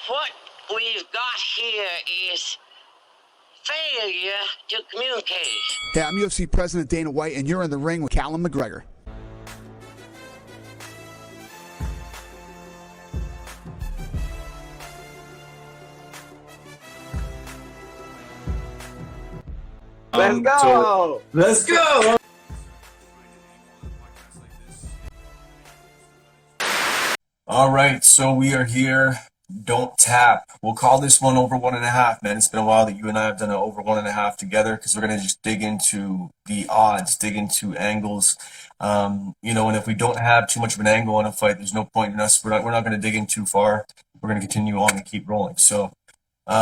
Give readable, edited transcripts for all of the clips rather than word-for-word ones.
What we've got here is failure to communicate. Hey, I'm UFC President Dana White, and you're in the ring with Callum McGregor. Let's go! Let's go! All right, so we are here. Don't tap. We'll call this one over 1.5, man. It's been a while that you and I have done an over 1.5 together because we're going to just dig into the odds, dig into angles. And if we don't have too much of an angle on a fight, there's no point in us. We're not going to dig in too far. We're going to continue on and keep rolling. So we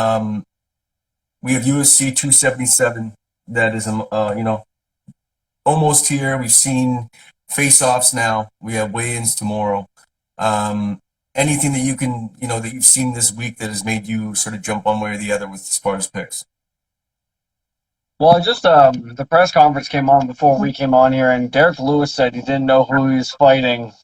have UFC 277 that is, almost here. We've seen face-offs now. We have weigh-ins tomorrow. Anything that you can, that you've seen this week that has made you sort of jump one way or the other with as far as picks? Well, the press conference came on before we came on here, and Derek Lewis said he didn't know who he was fighting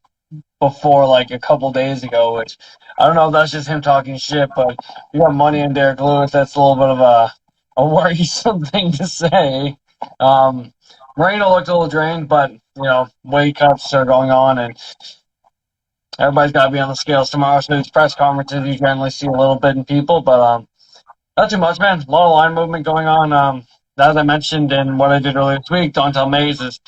before, like, a couple days ago, which I don't know if that's just him talking shit, but you got money on Derek Lewis, that's a little bit of a worrisome thing to say. Moreno looked a little drained, but, weight cuts are going on, and everybody's got to be on the scales tomorrow, so these press conferences you generally see a little bit in people, but not too much, man. A lot of line movement going on. As I mentioned in what I did earlier this week, Dontel Mays is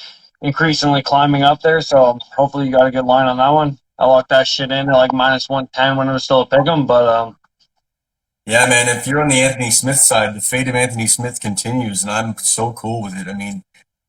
increasingly climbing up there, so hopefully you got a good line on that one. I locked that shit in at like -110 when it was still a pick'em, but yeah, man, if you're on the Anthony Smith side, the fate of Anthony Smith continues, and I'm so cool with it. I mean,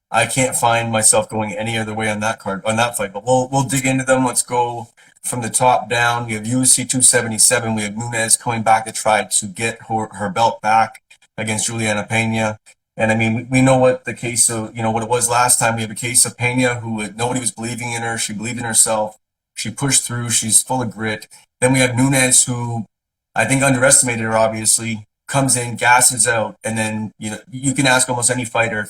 I can't find myself going any other way on that fight, but we'll dig into them. Let's go from the top down. We have UFC 277. We have Nunes coming back to try to get her belt back against Juliana Pena. And I mean, we know what the case of, what it was last time. We have a case of Pena who nobody was believing in her. She believed in herself. She pushed through. She's full of grit. Then we have Nunes, who I think underestimated her, obviously, comes in, gasses out. And then, you can ask almost any fighter,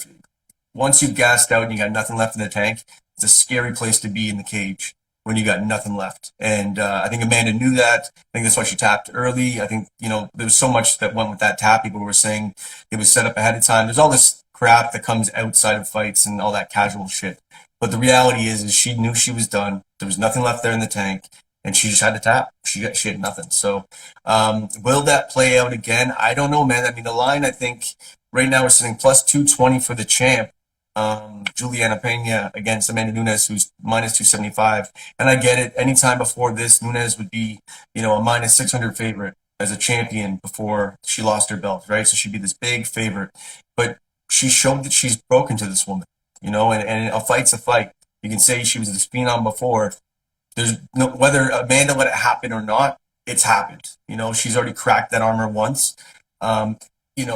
once you've gassed out and you got nothing left in the tank, it's a scary place to be in the cage when you got nothing left. And I think Amanda knew that. I think that's why she tapped early. I think, there was so much that went with that tap. People were saying it was set up ahead of time. There's all this crap that comes outside of fights and all that casual shit. But the reality is she knew she was done. There was nothing left there in the tank, and she just had to tap. She had nothing. So will that play out again? I don't know, man. I mean, the line, I think, right now we're sitting +220 for the champ. Juliana Pena against Amanda Nunes, who's -275. And I get it. Anytime before this, Nunes would be, a -600 favorite as a champion before she lost her belt, right? So she'd be this big favorite. But she showed that she's broken to this woman, and a fight's a fight. You can say she was this phenom before. There's no, whether Amanda let it happen or not, it's happened. She's already cracked that armor once.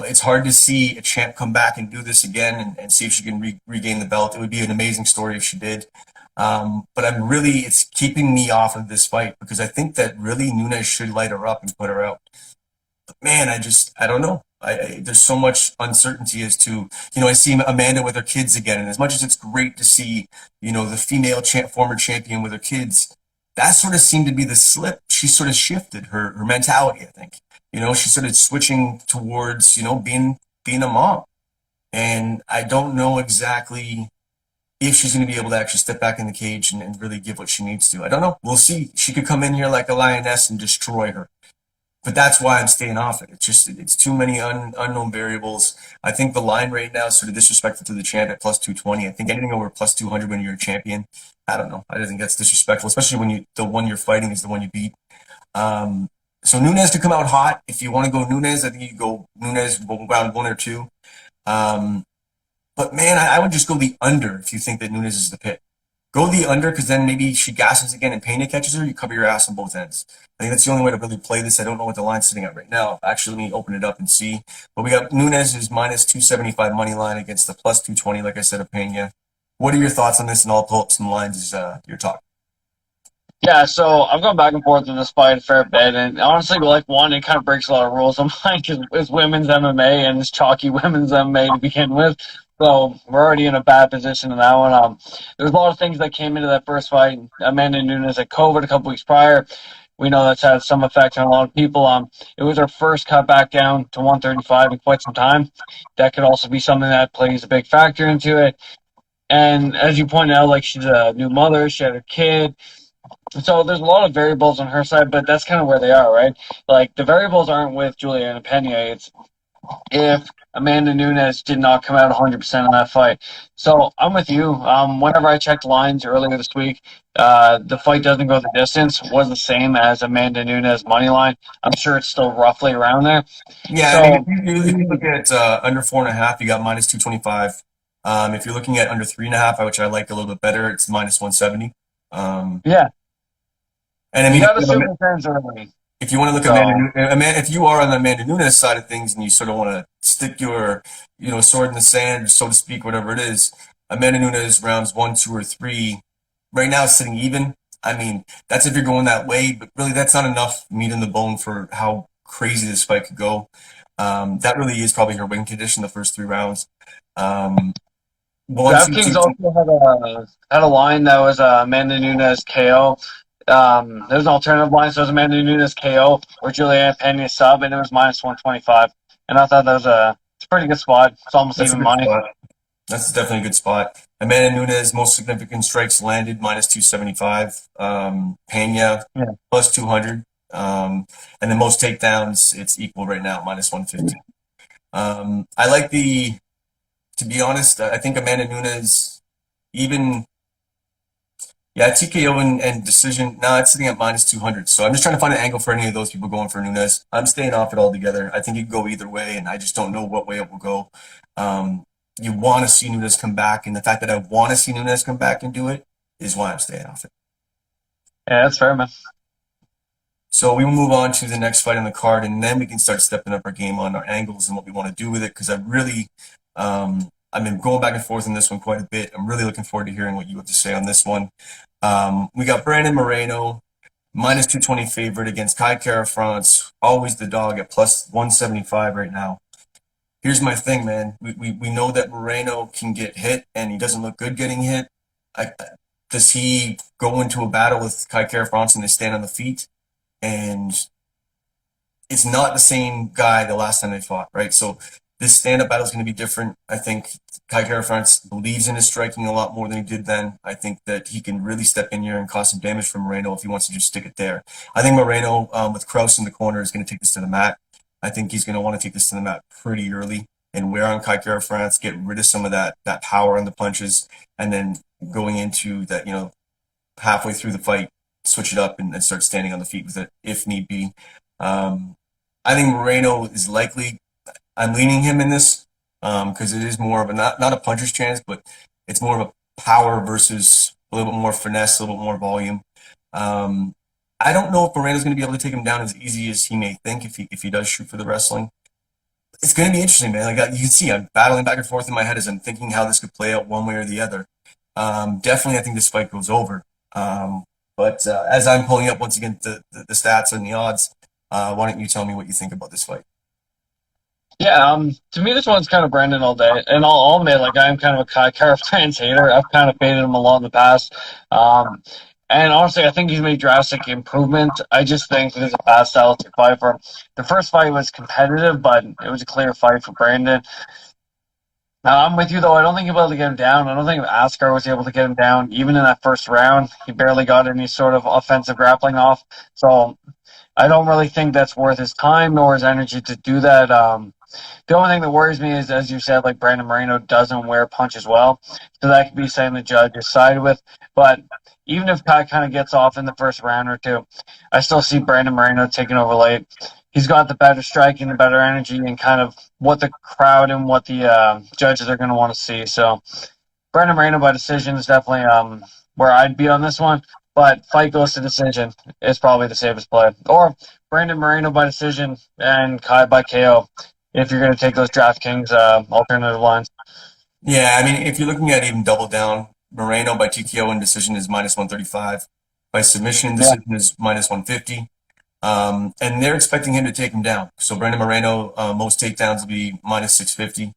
It's hard to see a champ come back and do this again and see if she can regain the belt. It would be an amazing story if she did. But it's keeping me off of this fight because I think that really Nunes should light her up and put her out. But man, I don't know. There's so much uncertainty as to, I see Amanda with her kids again. And as much as it's great to see, the female former champion with her kids, that sort of seemed to be the slip. She sort of shifted her mentality, I think. She started switching towards, being a mom. And I don't know exactly if she's going to be able to actually step back in the cage and really give what she needs to. I don't know. We'll see. She could come in here like a lioness and destroy her. But that's why I'm staying off it. It's too many unknown variables. I think the line right now is sort of disrespectful to the champ at +220. I think anything over +200 when you're a champion, I don't know. I don't think that's disrespectful, especially when the one you're fighting is the one you beat. So Nunes to come out hot. If you want to go Nunes, I think you go Nunes round 1 or 2. But man, I would just go the under if you think that Nunes is the pick. Go the under because then maybe she gasses again and Pena catches her. You cover your ass on both ends. I think that's the only way to really play this. I don't know what the line's sitting at right now. Actually, let me open it up and see. But we got Nunes is -275 money line against the +220, like I said, of Pena. What are your thoughts on this? And I'll pull up some lines as you're talking. yeah, so I've gone back and forth in this fight a fair bit, and honestly, it kind of breaks a lot of rules on mine because it's women's MMA and it's chalky women's MMA to begin with. So we're already in a bad position in that one. There's a lot of things that came into that first fight. Amanda Nunes had COVID a couple weeks prior. We know that's had some effect on a lot of people. It was her first cut back down to 135 in quite some time. That could also be something that plays a big factor into it. And as you pointed out, like she's a new mother, she had her kid. So there's a lot of variables on her side, but that's kind of where they are, right? Like the variables aren't with Juliana Pena. It's if Amanda Nunes did not come out 100% in that fight. So I'm with you. Whenever I checked lines earlier this week, the fight doesn't go the distance was the same as Amanda Nunes money line. I'm sure it's still roughly around there. Yeah, I So mean, if you look at under 4.5, you got minus 225. If you're looking at under 3.5, which I like a little bit better, it's minus 170. yeah, And I you mean, got to assume the fans are winning. if you want to look So at if you are on the Amanda Nunes side of things and you sort of want to stick your, sword in the sand, so to speak, whatever it is, Amanda Nunes rounds 1, 2, or 3 right now is sitting even. I mean, that's if you're going that way, but really that's not enough meat in the bone for how crazy this fight could go. That really is probably her win condition the first 3 rounds. One, two, DraftKings two, also had a line that was Amanda Nunes KO. There's an alternative line, so it was Amanda Nunes KO or Juliana Pena sub, and it was minus 125. And I thought that was it's a pretty good spot. It's almost that's a even good money. spot. That's definitely a good spot. Amanda Nunes, most significant strikes landed, minus 275. Pena, Yeah. plus 200. And the most takedowns, it's equal right now, minus 150. I like to be honest, I think Amanda Nunes, even, TKO and decision, it's sitting at minus 200. So I'm just trying to find an angle for any of those people going for Nunes. I'm staying off it altogether. I think it could go either way, and I just don't know what way it will go. You want to see Nunes come back, and the fact that I want to see Nunes come back and do it is why I'm staying off it. Yeah, that's fair, man. So we will move on to the next fight on the card, and then we can start stepping up our game on our angles and what we want to do with it, because I've been going back and forth on this one quite a bit. I'm really looking forward to hearing what you have to say on this one. We got Brandon Moreno, minus 220 favorite against Kai Kara France, always the dog at plus 175 right now. Here's my thing, man. We know that Moreno can get hit, and he doesn't look good getting hit. Does he go into a battle with Kai Kara France and they stand on the feet? And it's not the same guy the last time they fought, right? So this stand-up battle is going to be different. I think Kai Kara France believes in his striking a lot more than he did then. I think that he can really step in here and cause some damage for Moreno if he wants to just stick it there. I think Moreno, with Kraus in the corner, is going to take this to the mat. I think he's going to want to take this to the mat pretty early and wear on Kai Kara France, get rid of some of that power on the punches, and then going into that, halfway through the fight, switch it up and start standing on the feet with it if need be. I think Moreno is likely. I'm leaning him in this because it is more of a not a puncher's chance, but it's more of a power versus a little bit more finesse, a little bit more volume. I don't know if Moreno's going to be able to take him down as easy as he may think if he does shoot for the wrestling. It's going to be interesting, man. Like you can see, I'm battling back and forth in my head as I'm thinking how this could play out one way or the other. Definitely, I think this fight goes over. But as I'm pulling up once again the stats and the odds, why don't you tell me what you think about this fight? Yeah, to me, this one's kind of Brandon all day, and I'll admit, like I'm kind of a Kai Kara France hater. I've kind of faded him a lot in the past, and honestly, I think he's made drastic improvement. I just think it is a bad style to fight for him. The first fight was competitive, but it was a clear fight for Brandon. I'm with you, though. I don't think he'll be able to get him down. I don't think Askar was able to get him down, even in that first round. He barely got any sort of offensive grappling off. So I don't really think that's worth his time nor his energy to do that. The only thing that worries me is, as you said, like Brandon Moreno doesn't wear punches well. So that could be something the judge is sided with. But even if Kai kind of gets off in the first round or two, I still see Brandon Moreno taking over late. He's got the better striking, the better energy, and kind of what the crowd and what the judges are going to want to see. So Brandon Moreno by decision is definitely where I'd be on this one. But fight goes to decision is probably the safest play. Or Brandon Moreno by decision and Kai by KO if you're going to take those DraftKings alternative lines. Yeah, I mean, if you're looking at even double down, Moreno by TKO and decision is minus 135. By submission and decision is minus 150. And they're expecting him to take him down. So Brandon Moreno, most takedowns will be minus 650.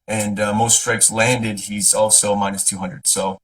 And most strikes landed, he's also minus 200. So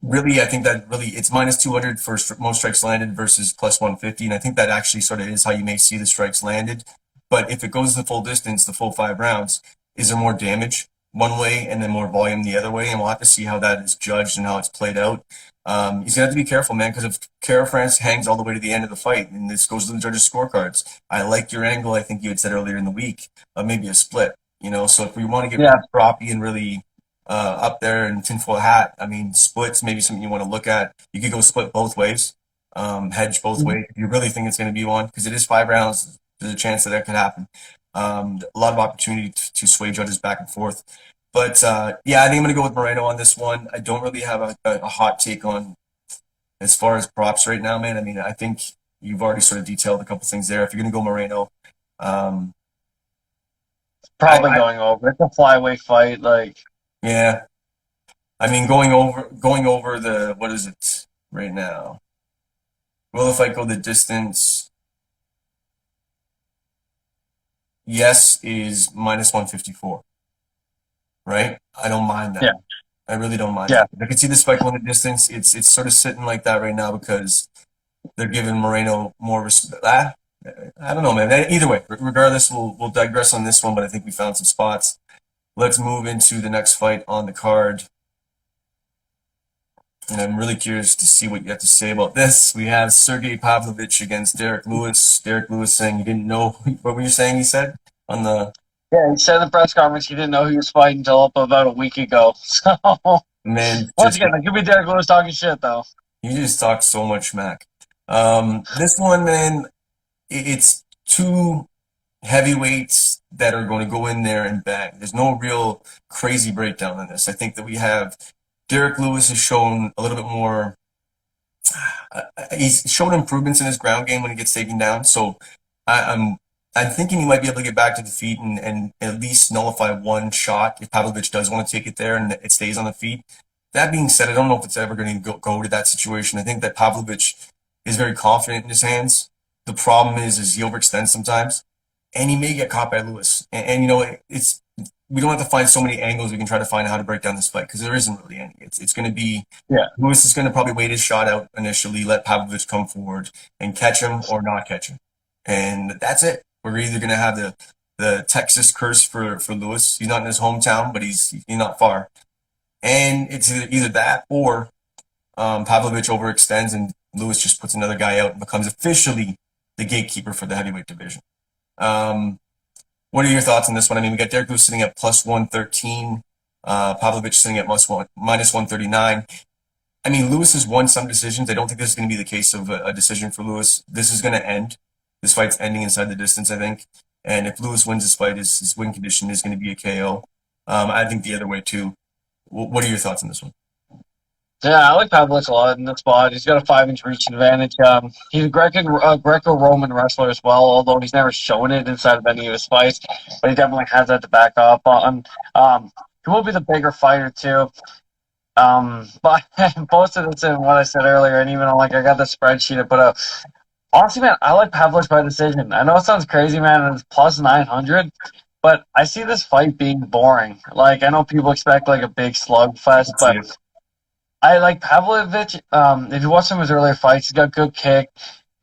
really, I think that really it's minus 200 for most strikes landed versus plus 150. And I think that actually sort of is how you may see the strikes landed. But if it goes the full distance, the full 5 rounds, is there more damage one way and then more volume the other way? And we'll have to see how that is judged and how it's played out. He's going to have to be careful, man, because if Kara France hangs all the way to the end of the fight, and this goes to the judges' scorecards, I like your angle, I think you had said earlier in the week, of maybe a split. So if we want to get really proppy and really up there in tinfoil hat, I mean, splits maybe something you want to look at. You could go split both ways, hedge both ways if you really think it's going to be one, because it is 5 rounds. There's a chance that could happen. A lot of opportunity to sway judges back and forth. But yeah, I think I'm going to go with Moreno on this one. I don't really have a hot take on as far as props right now, man. I mean, I think you've already sort of detailed a couple things there. If you're going to go Moreno, Probably going over. It's a flyweight fight, like. Yeah, I mean, going over the, what is it right now? Will the fight go the distance? Yes is minus 154, right? I don't mind that. Yeah. I really don't mind that. I can see this fight going the distance. It's sort of sitting like that right now because they're giving Moreno more respect. I don't know, man. Either way, regardless, we'll digress on this one, but I think we found some spots. Let's move into the next fight on the card. And I'm really curious to see what you have to say about this. We have Sergey Pavlovich against Derek Lewis. Derek Lewis saying he didn't know. What were you saying he said on the... Yeah, he said in the press conference he didn't know he was fighting until up about a week ago. So, man, once again, it could be Derek Lewis talking shit, though. You just talk so much smack. This one, man, it's two heavyweights that are going to go in there and bang. There's no real crazy breakdown in this. I think that we have Derek Lewis has shown a little bit more. He's shown improvements in his ground game when he gets taken down. So I'm thinking he might be able to get back to the feet and at least nullify one shot if Pavlovich does want to take it there and it stays on the feet. That being said, I don't know if it's ever going to go to that situation. I think that Pavlovich is very confident in his hands. The problem is he overextends sometimes, and he may get caught by Lewis. And we don't have to find so many angles we can try to find how to break down this fight because there isn't really any. It's going to be Lewis is going to probably wait his shot out initially, let Pavlovich come forward and catch him or not catch him, and that's it. We're either going to have the Texas curse for Lewis. He's not in his hometown, but he's not far, and it's either that or Pavlovich overextends and Lewis just puts another guy out and becomes officially the gatekeeper for the heavyweight division. What are your thoughts on this one? I mean, we got Derek Lewis sitting at plus 113, Pavlovich sitting at minus 139. I mean, Lewis has won some decisions. I don't think this is going to be the case of a decision for Lewis. This is going to end. This fight's ending inside the distance, I think. And if Lewis wins this fight, his win condition is going to be a KO. I think the other way, too. What are your thoughts on this one? Yeah, I like Pavlovich a lot in this spot. He's got a 5-inch reach advantage. He's a Greco-Roman wrestler as well, although he's never shown it inside of any of his fights. But he definitely has that to back up on. He will be the bigger fighter too. But posted this in what I said earlier, and even I got the spreadsheet I put up. Honestly, man, I like Pavlovich by decision. I know it sounds crazy, man, and it's plus 900. But I see this fight being boring. I know people expect a big slugfest, but I like Pavlovich. If you watch some of his earlier fights, he's got good kick.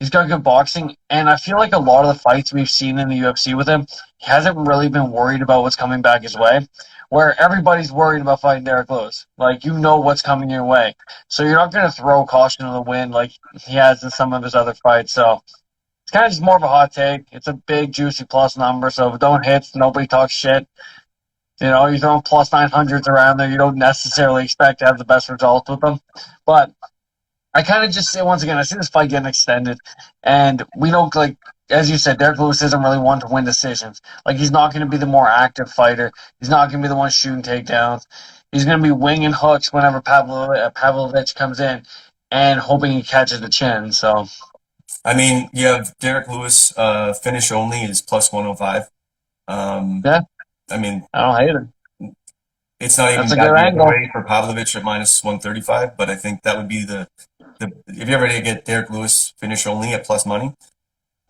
He's got good boxing. And I feel like a lot of the fights we've seen in the UFC with him, he hasn't really been worried about what's coming back his way, where everybody's worried about fighting Derek Lewis. You know what's coming your way. So you're not going to throw caution to the wind like he has in some of his other fights. So it's kind of just more of a hot take. It's a big, juicy plus number. So if it don't hit, nobody talks shit. You're throwing plus 900s around there. You don't necessarily expect to have the best results with them. But I kind of just say, once again, I see this fight getting extended. And we don't, as you said, Derek Lewis isn't really one to win decisions. He's not going to be the more active fighter. He's not going to be the one shooting takedowns. He's going to be winging hooks whenever Pavlovich comes in and hoping he catches the chin. So, I mean, you have Derek Lewis finish only is plus 105. yeah. I mean, I don't hate it. It's not even that way for Pavlovich at minus 135, but I think that would be the if you ever get Derek Lewis finish only at plus money,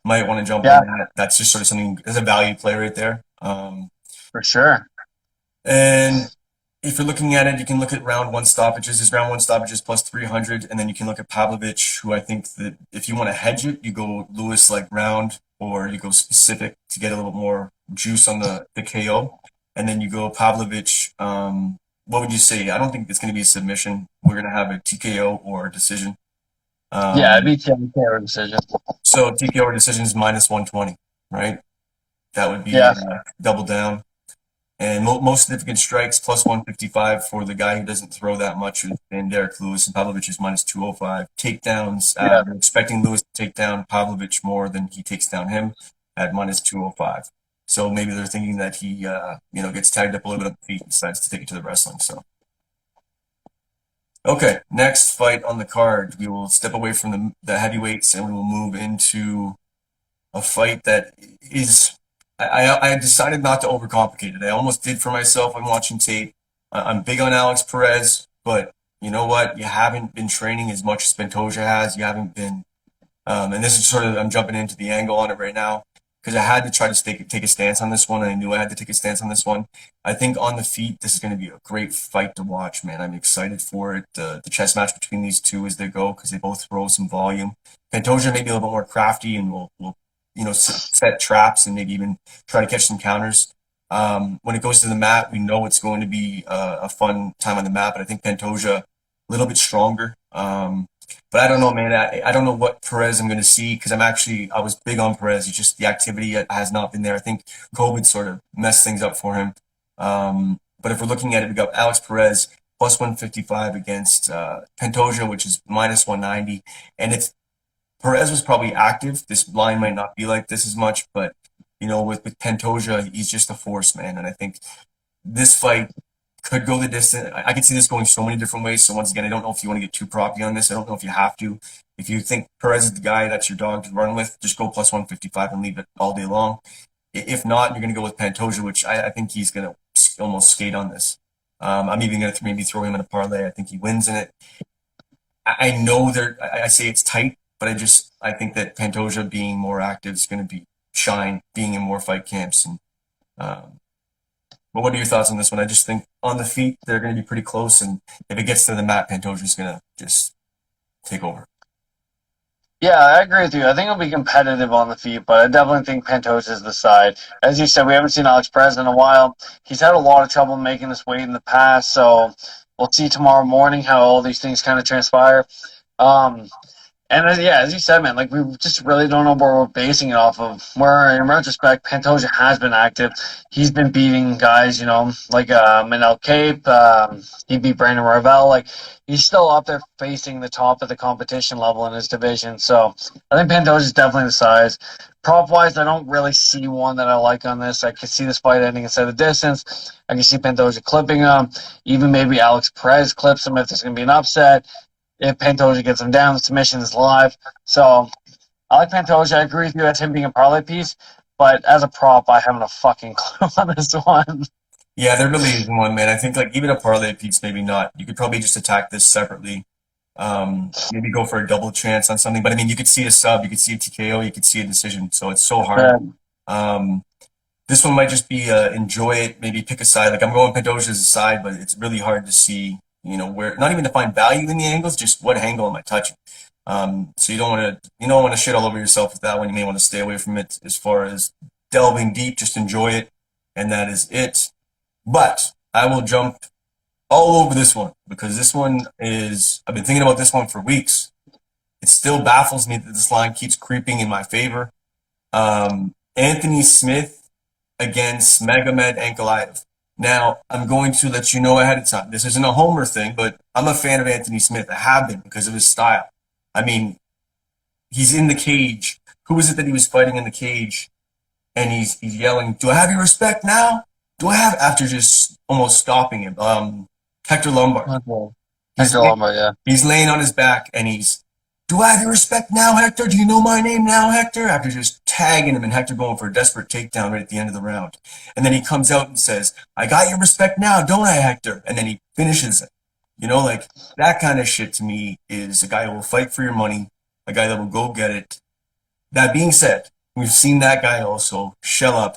might want to jump on that. That's just sort of something as a value play right there. For sure. And if you're looking at it, you can look at round one stoppages. His round one stoppages plus 300, and then you can look at Pavlovich, who I think that if you want to hedge it, you go Lewis like round, or you go specific to get a little more juice on the KO, and then you go Pavlovich. What would you say? I don't think it's going to be a submission. We're going to have a TKO or a decision. Yeah, it'd be TKO decision. So TKO or decision is minus 120, right? That would be double down. And most significant strikes plus 155 for the guy who doesn't throw that much, and Derek Lewis, and Pavlovich is minus 205. Takedowns, they're expecting Lewis to take down Pavlovich more than he takes down him at minus 205. So maybe they're thinking that he, gets tagged up a little bit on the feet and decides to take it to the wrestling. So, okay, next fight on the card, we will step away from the heavyweights and we will move into a fight that is. I decided not to overcomplicate it. I almost did for myself. I'm watching tape. I'm big on Alex Perez, but you know what? You haven't been training as much as Pantoja has. You haven't been, and this is sort of, I'm jumping into the angle on it right now because I had to try to take a stance on this one. And I knew I had to take a stance on this one. I think on the feet, this is going to be a great fight to watch, man. I'm excited for it. The chess match between these two as they go because they both throw some volume. Pantoja may be a little bit more crafty and will set traps and maybe even try to catch some counters. When it goes to the mat, we know it's going to be a fun time on the mat, but I think Pantoja a little bit stronger. But I don't know, man. I don't know what Perez I'm going to see because I was big on Perez. It's just the activity has not been there. I think COVID sort of messed things up for him. But if we're looking at it, we got Alex Perez plus 155 against Pantoja, which is minus 190. And Perez was probably active. This line might not be like this as much, but with Pantoja, he's just a force, man. And I think this fight could go the distance. I can see this going so many different ways. So once again, I don't know if you want to get too proppy on this. I don't know if you have to. If you think Perez is the guy that's your dog to run with, just go plus 155 and leave it all day long. If not, you're going to go with Pantoja, which I think he's going to almost skate on this. I'm even going to maybe throw him in a parlay. I think he wins in it. I know I say it's tight, but I think that Pantoja being more active is going to shine, being in more fight camps. And but what are your thoughts on this one? I just think on the feet they're going to be pretty close, and if it gets to the mat, Pantoja is going to just take over. Yeah, I agree with you. I think it'll be competitive on the feet, but I definitely think Pantoja is the side. As you said, we haven't seen Alex Perez in a while. He's had a lot of trouble making this weight in the past, so we'll see tomorrow morning how all these things kind of transpire. And as you said, man, we just really don't know where we're basing it off of. Where, in retrospect, Pantoja has been active. He's been beating guys, like Manel Cape. He beat Brandon Ravel. He's still up there facing the top of the competition level in his division. So I think Pantoja is definitely the size. Prop-wise, I don't really see one that I like on this. I could see this fight ending instead of distance. I can see Pantoja clipping him. Even maybe Alex Perez clips him if there's going to be an upset. If Pantoja gets him down, the submission is live. So I like Pantoja. I agree with you as him being a parlay piece. But as a prop, I haven't a fucking clue on this one. Yeah, there really isn't one, man. I think even a parlay piece, maybe not. You could probably just attack this separately. Maybe go for a double chance on something. But I mean, you could see a sub, you could see a TKO, you could see a decision. So it's so hard. This one might just be enjoy it, maybe pick a side. I'm going Pantoja's side, but it's really hard to see. Where not even to find value in the angles, just what angle am I touching? So you don't want to shit all over yourself with that one. You may want to stay away from it as far as delving deep. Just enjoy it, and that is it. But I will jump all over this one because this one I've been thinking about this one for weeks. It still baffles me that this line keeps creeping in my favor. Anthony Smith against Magomed Ankalaev. Now, I'm going to let you know ahead of time. This isn't a homer thing, but I'm a fan of Anthony Smith. I have been because of his style. I mean, he's in the cage. Who is it that he was fighting in the cage? And he's yelling, "Do I have your respect now? Do I have?" After just almost stopping him. Hector Lombard. Hector Lombard, yeah. He's laying on his back and he's, "Do I have your respect now, Hector? Do you know my name now, Hector?" After just tagging him and Hector going for a desperate takedown right at the end of the round. And then he comes out and says, "I got your respect now, don't I, Hector?" And then he finishes it. That kind of shit to me is a guy who will fight for your money, a guy that will go get it. That being said, we've seen that guy also shell up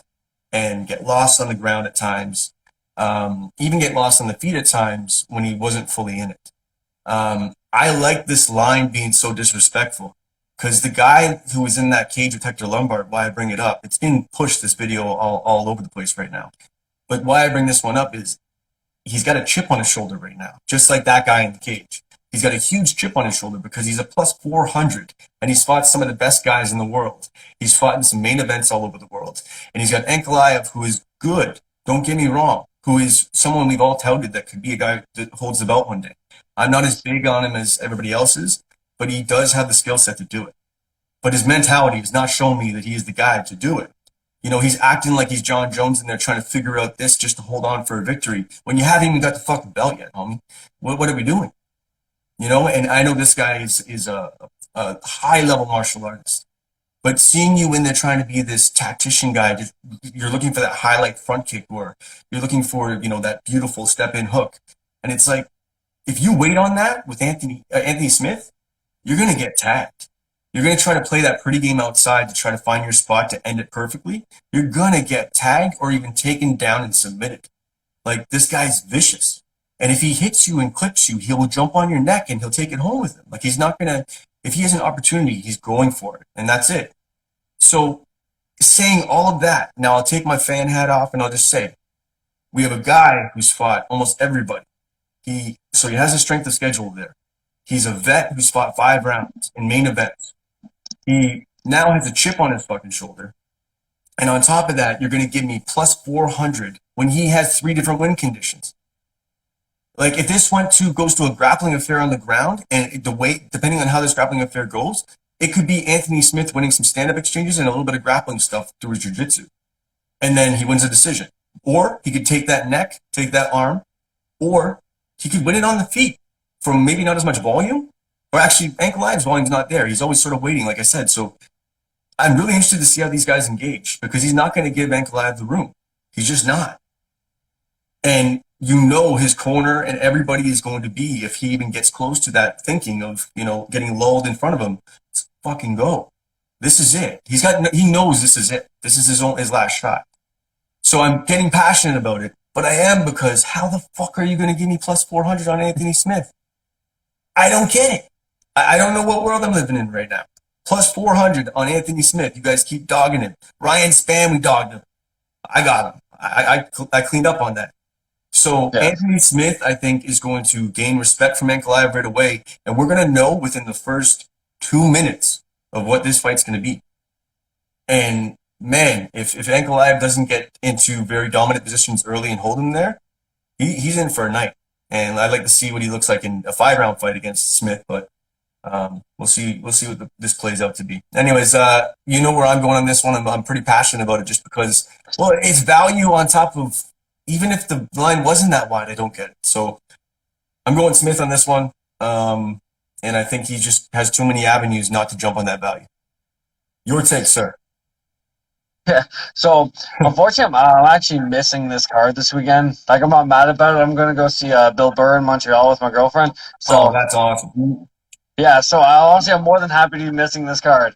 and get lost on the ground at times. even get lost on the feet at times when he wasn't fully in it. I like this line being so disrespectful because the guy who was in that cage with Hector Lombard, why I bring it up, it's being pushed, this video, all over the place right now. But why I bring this one up is he's got a chip on his shoulder right now, just like that guy in the cage. He's got a huge chip on his shoulder because he's a plus 400 and he's fought some of the best guys in the world. He's fought in some main events all over the world. And he's got Ankalaev, who is good, don't get me wrong, who is someone we've all touted that could be a guy that holds the belt one day. I'm not as big on him as everybody else is, but he does have the skill set to do it. But his mentality has not shown me that he is the guy to do it. You know, he's acting like he's John Jones in there trying to figure out this just to hold on for a victory when you haven't even got the fucking belt yet, homie. What are we doing? You know, and I know this guy is a high-level martial artist. But seeing you in there trying to be this tactician guy, you're looking for that highlight front kick or you're looking for, you know, that beautiful step-in hook. And it's like, if you wait on that with Anthony Smith, you're going to get tagged. You're going to try to play that pretty game outside to try to find your spot to end it perfectly. You're going to get tagged or even taken down and submitted. Like, this guy's vicious. And if he hits you and clips you, he'll jump on your neck and he'll take it home with him. Like, he's not going to, if he has an opportunity, he's going for it. And that's it. So, saying all of that, now I'll take my fan hat off and I'll just say, we have a guy who's fought almost everybody. So he has a strength of schedule there. He's a vet who's fought 5 rounds in main events. He now has a chip on his fucking shoulder. And on top of that, you're going to give me plus 400 when he has 3 different win conditions. Like, if this goes to a grappling affair on the ground, and the weight, depending on how this grappling affair goes, it could be Anthony Smith winning some stand-up exchanges and a little bit of grappling stuff through his jiu-jitsu. And then he wins a decision. Or he could take that neck, take that arm, or he could win it on the feet from maybe not as much volume. Or actually, Ankalaev's volume's not there. He's always sort of waiting, like I said. So I'm really interested to see how these guys engage because he's not going to give Ankalaev the room. He's just not. And you know his corner and everybody is going to be, if he even gets close to that thinking of, you know, getting lulled in front of him, let's fucking go. This is it. He knows this is it. This is his last shot. So I'm getting passionate about it, but I am because how the fuck are you going to give me plus 400 on Anthony Smith? I don't get it. I don't know what world I'm living in right now. Plus 400 on Anthony Smith. You guys keep dogging him. Ryan Spann, we dogged him. I got him. I cleaned up on that. So yeah. Anthony Smith, I think, is going to gain respect from Ankalaev right away, and we're going to know within the first 2 minutes of what this fight's going to be. And man, if Ankalaev doesn't get into very dominant positions early and hold him there, he's in for a night. And I'd like to see what he looks like in a 5-round fight against Smith, but we'll see what this plays out to be. Anyways, you know where I'm going on this one. I'm pretty passionate about it just because, well, it's value on top of, even if the line wasn't that wide, I don't get it. So I'm going Smith on this one, and I think he just has too many avenues not to jump on that value. Your take, sir. Yeah, so unfortunately, I'm actually missing this card this weekend. Like, I'm not mad about it. I'm going to go see Bill Burr in Montreal with my girlfriend. So that's awesome. Yeah, so honestly, I'm more than happy to be missing this card.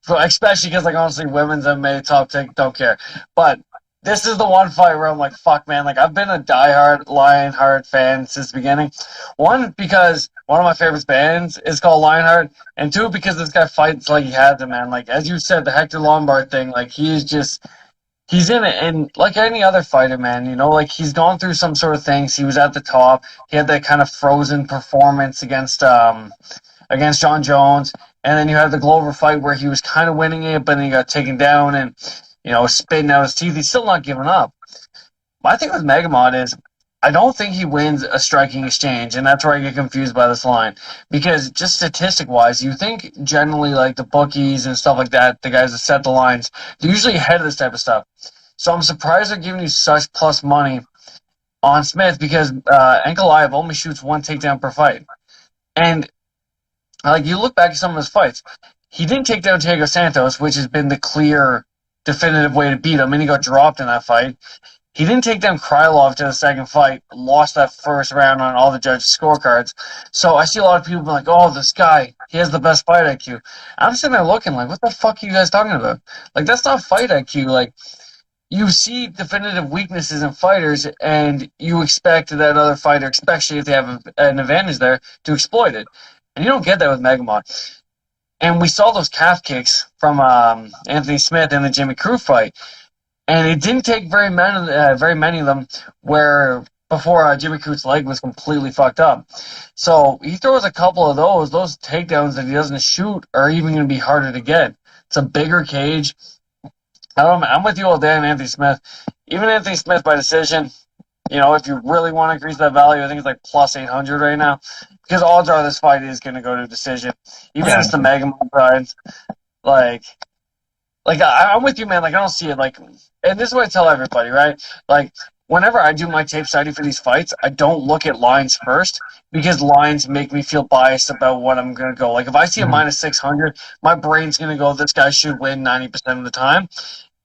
So, especially because, like, honestly, women's MMA, top take, don't care. But this is the one fight where I'm like, fuck, man. Like, I've been a diehard Lionheart fan since the beginning. One, because one of my favorite bands is called Lionheart. And two, because this guy fights like he had to, man. Like, as you said, the Hector Lombard thing, like, he's in it. And like any other fighter, man, you know, like, he's gone through some sort of things. He was at the top. He had that kind of frozen performance against John Jones. And then you had the Glover fight where he was kind of winning it, but then he got taken down and, you know, spitting out his teeth. He's still not giving up. My thing with Megamod is I don't think he wins a striking exchange, and that's where I get confused by this line. Because just statistic-wise, you think generally, like, the bookies and stuff like that, the guys that set the lines, they're usually ahead of this type of stuff. So I'm surprised they're giving you such plus money on Smith because Ankalaev only shoots 1 takedown per fight. And like, you look back at some of his fights, he didn't take down Thiago Santos, which has been the clear, definitive way to beat him, and he got dropped in that fight. He didn't take down Krylov to the second fight, lost that first round on all the judges' scorecards. So I see a lot of people be like, oh, this guy, he has the best fight IQ. I'm sitting there looking like, what the fuck are you guys talking about? Like, that's not fight IQ. Like, you see definitive weaknesses in fighters, and you expect that other fighter, especially if they have an advantage there, to exploit it. And you don't get that with Magomed. And we saw those calf kicks from Anthony Smith in the Jimmy Crute fight, and it didn't take very many of them where before Jimmy Crute's leg was completely fucked up. So he throws a couple of those takedowns that he doesn't shoot are even going to be harder to get. It's a bigger cage. I'm with you all day on Anthony Smith. Even Anthony Smith by decision, if you really want to increase that value, I think it's like plus 800 right now. Because odds are this fight is going to go to decision. Even if it's the Magomed side. I'm with you, man. Like, I don't see it. Like, and this is what I tell everybody, right? Like, whenever I do my tape study for these fights, I don't look at lines first because lines make me feel biased about what I'm going to go. Like, if I see a minus 600, my brain's going to go, this guy should win 90% of the time.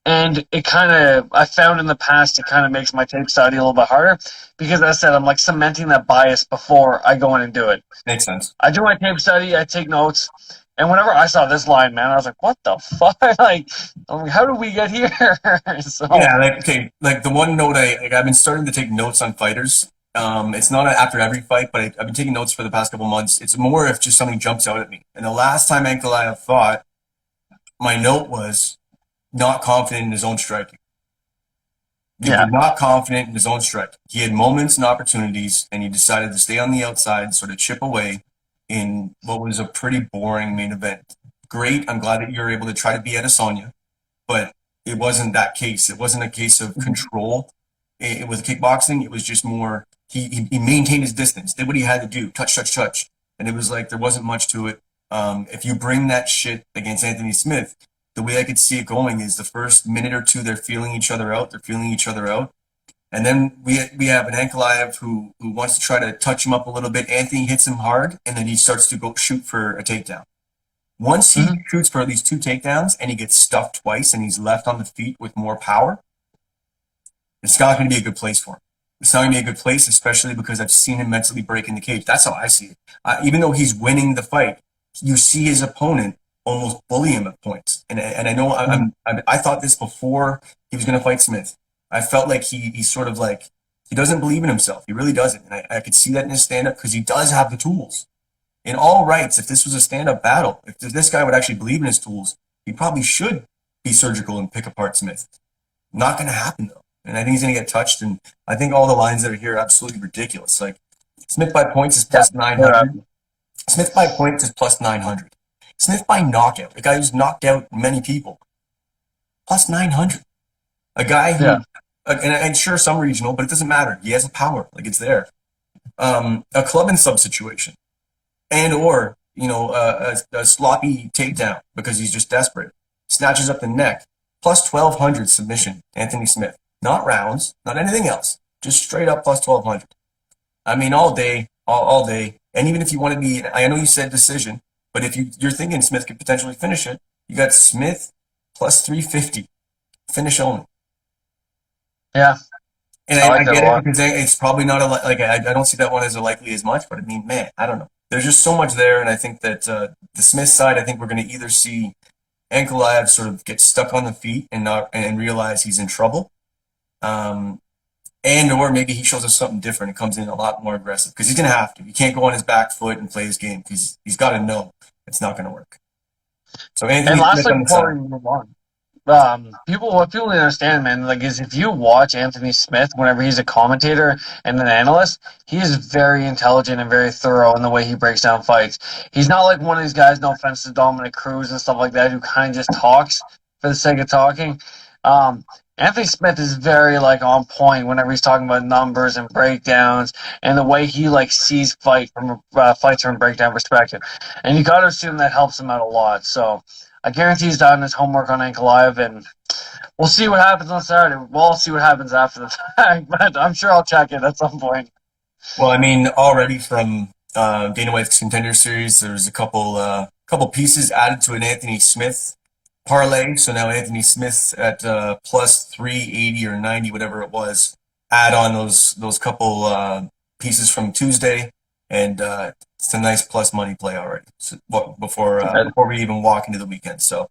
And it kind of, I found in the past, it kind of makes my tape study a little bit harder because, as I said, I'm like cementing that bias before I go in and do it. Makes sense. I do my tape study, I take notes, and whenever I saw this line, man, I was like, what the fuck? Like, how did we get here? So, yeah, like the one note I've been starting to take notes on fighters. It's not after every fight, but I've been taking notes for the past couple months. It's more if just something jumps out at me. And the last time Ankalaev fought, my note was not confident in his own striking. He was not confident in his own striking. He had moments and opportunities, and he decided to stay on the outside, sort of chip away in what was a pretty boring main event. Great. I'm glad that you're able to try to be Adesanya, but it wasn't that case. It wasn't a case of control. With kickboxing, it was just more, he maintained his distance, did what he had to do, touch. And it was like there wasn't much to it. If you bring that shit against Anthony Smith, the way I could see it going is the first minute or two, they're feeling each other out. And then we have an Ankalaev who wants to try to touch him up a little bit. Anthony hits him hard, and then he starts to go shoot for a takedown. Once he shoots for at least 2 takedowns and he gets stuffed twice and he's left on the feet with more power, it's not going to be a good place for him. It's not going to be a good place, especially because I've seen him mentally break in the cage. That's how I see it. Even though he's winning the fight, you see his opponent almost bully him at points. And I know I thought this before he was going to fight Smith. I felt like he's sort of like, he doesn't believe in himself. He really doesn't. And I could see that in his stand-up because he does have the tools. In all rights, if this was a stand-up battle, if this guy would actually believe in his tools, he probably should be surgical and pick apart Smith. Not going to happen, though. And I think he's going to get touched. And I think all the lines that are here are absolutely ridiculous. Like, Smith by points is plus 900. Smith by points is plus 900. Smith by knockout, a guy who's knocked out many people, plus 900. A guy who, and sure, some regional, but it doesn't matter. He has a power, like it's there. A club and sub situation, and or a sloppy takedown because he's just desperate. Snatches up the neck, plus 1200 submission. Anthony Smith, not rounds, not anything else, just straight up plus 1200. I mean, all day, all day. And even if you want to be, I know you said decision, but if you're thinking Smith could potentially finish it, you got Smith plus 350, finish only. Yeah. And I get it because it's probably not I don't see that one as likely as much, but I mean, man, I don't know. There's just so much there, and I think that the Smith side, I think we're going to either see Ankalaev sort of get stuck on the feet and realize he's in trouble, and or maybe he shows us something different and comes in a lot more aggressive because he's going to have to. He can't go on his back foot and play his game because he's got to know it's not going to work. So Anthony, and lastly, before we move on, what people need to understand, man, like, is if you watch Anthony Smith whenever he's a commentator and an analyst, he is very intelligent and very thorough in the way he breaks down fights. He's not like one of these guys, no offense to Dominic Cruz and stuff like that, who kind of just talks for the sake of talking. Anthony Smith is very on point whenever he's talking about numbers and breakdowns and the way he sees fights from a breakdown perspective. And you got to assume that helps him out a lot. So I guarantee he's done his homework on Ankalaev, and we'll see what happens on Saturday. We'll see what happens after the fact, but I'm sure I'll check it at some point. Well, I mean, already from Dana White's Contender Series, there's a couple pieces added to an Anthony Smith parlay. So now Anthony Smith at plus 380 or 90, whatever it was. Add on those couple pieces from Tuesday, and it's a nice plus money play already. So, before we even walk into the weekend. So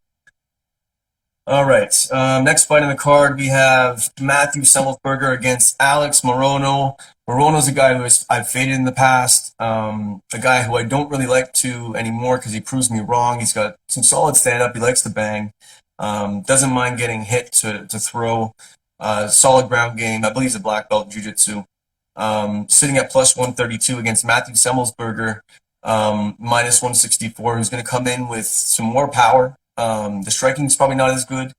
All right. Next fight on the card, we have Matthew Semelsberger against Alex Morono. Morono's a guy I've faded in the past. A guy who I don't really like to anymore because he proves me wrong. He's got some solid stand-up. He likes to bang. Doesn't mind getting hit to throw. Solid ground game. I believe he's a black belt in jiu-jitsu. Sitting at plus 132 against Matthew Semelsberger, minus 164, who's going to come in with some more power. The striking is probably not as good,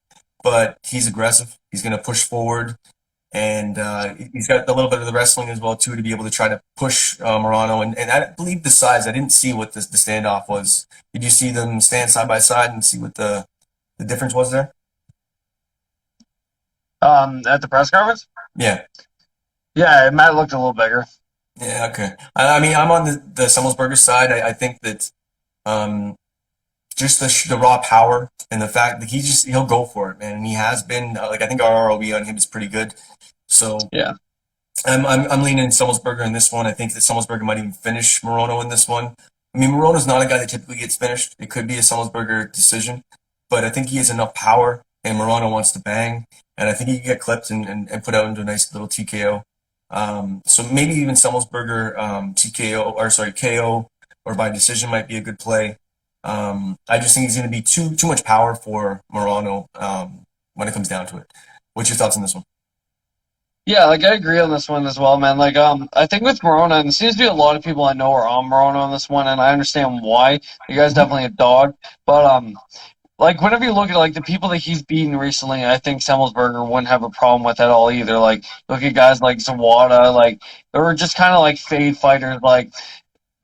but he's aggressive. He's going to push forward, and he's got a little bit of the wrestling as well too to be able to try to push Morano. And I believe the size. I didn't see what the standoff was. Did you see them stand side by side and see what the difference was there? At the press conference? Yeah. Yeah, Matt looked a little bigger. Yeah. Okay. I mean, I'm on the Semelsberger side. I think that just the raw power and the fact that he'll go for it, man. And he has been like, I think our ROE on him is pretty good. So Yeah. I'm leaning Semelsberger in this one. I think that Semelsberger might even finish Morono in this one. I mean, Morono's not a guy that typically gets finished. It could be a Semelsberger decision, but I think he has enough power, and Morono wants to bang, and I think he can get clipped and put out into a nice little TKO. So maybe even Semelsberger KO or by decision might be a good play. I just think he's going to be too much power for Morono when it comes down to it. What's your thoughts on this one? Yeah, like I agree on this one as well, man. Like, I think with Morona, and there seems to be a lot of people I know are on Morona on this one, and I understand why. The guy's definitely a dog, but like whenever you look at like the people that he's beaten recently, I think Semelsberger wouldn't have a problem with at all either. Like, look at guys like Zawada, like they were just kind of like fade fighters, like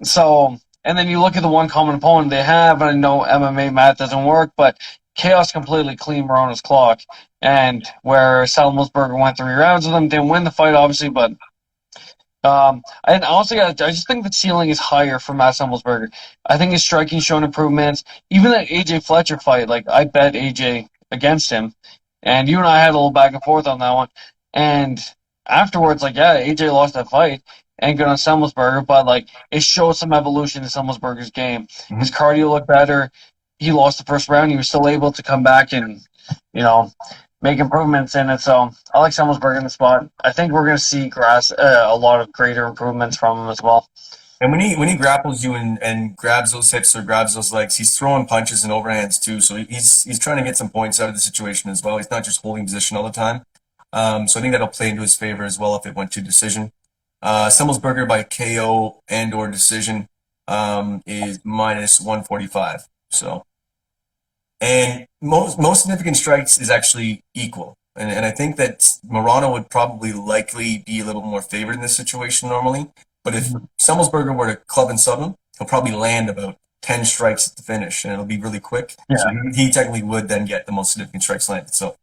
so. And then you look at the one common opponent they have, and I know MMA math doesn't work, but Chaos completely cleaned Morona's clock. And where Salmelsberger went 3 rounds with him, didn't win the fight, obviously, but and also, I just think the ceiling is higher for Matt Semelsberger. I think his striking shown improvements. Even that AJ Fletcher fight, like I bet AJ against him, and you and I had a little back and forth on that one. And afterwards, like yeah, AJ lost that fight, and good on Semelsberger, but like it showed some evolution in Semelsberger's game. Mm-hmm. His cardio looked better. He lost the first round. He was still able to come back and make improvements in it. So I like Semelsberger in the spot. I think we're going to see a lot of greater improvements from him as well. And when he grapples you and grabs those hips or grabs those legs, he's throwing punches and overhands too. So he's trying to get some points out of the situation as well. He's not just holding position all the time. So I think that'll play into his favor as well if it went to decision. Semelsberger by KO and or decision is minus 145. So, and most significant strikes is actually equal. And I think that Morano would probably likely be a little more favored in this situation normally. But if Semelsberger were to club and sub him, he'll probably land about 10 strikes at the finish, and it'll be really quick. Yeah. So he technically would then get the most significant strikes landed. So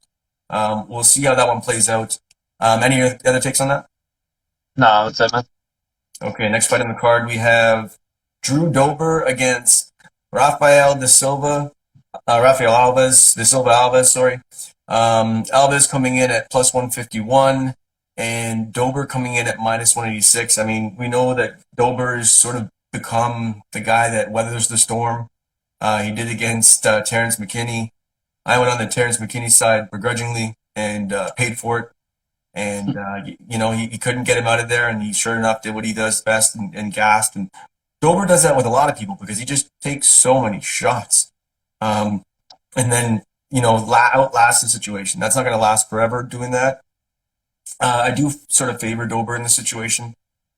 we'll see how that one plays out. Any other takes on that? No, that's it, man. Okay, next fight on the card, we have Drew Dober against Rafael Alves de Silva, sorry. Alves coming in at plus 151 and Dober coming in at minus 186. I mean, we know that Dober's sort of become the guy that weathers the storm. He did against Terrence McKinney. I went on the Terrence McKinney side begrudgingly and paid for it. And, he couldn't get him out of there, and he sure enough did what he does best and gassed. And Dober does that with a lot of people because he just takes so many shots. And then, outlast the situation. That's not going to last forever doing that. I do sort of favor Dober in this situation.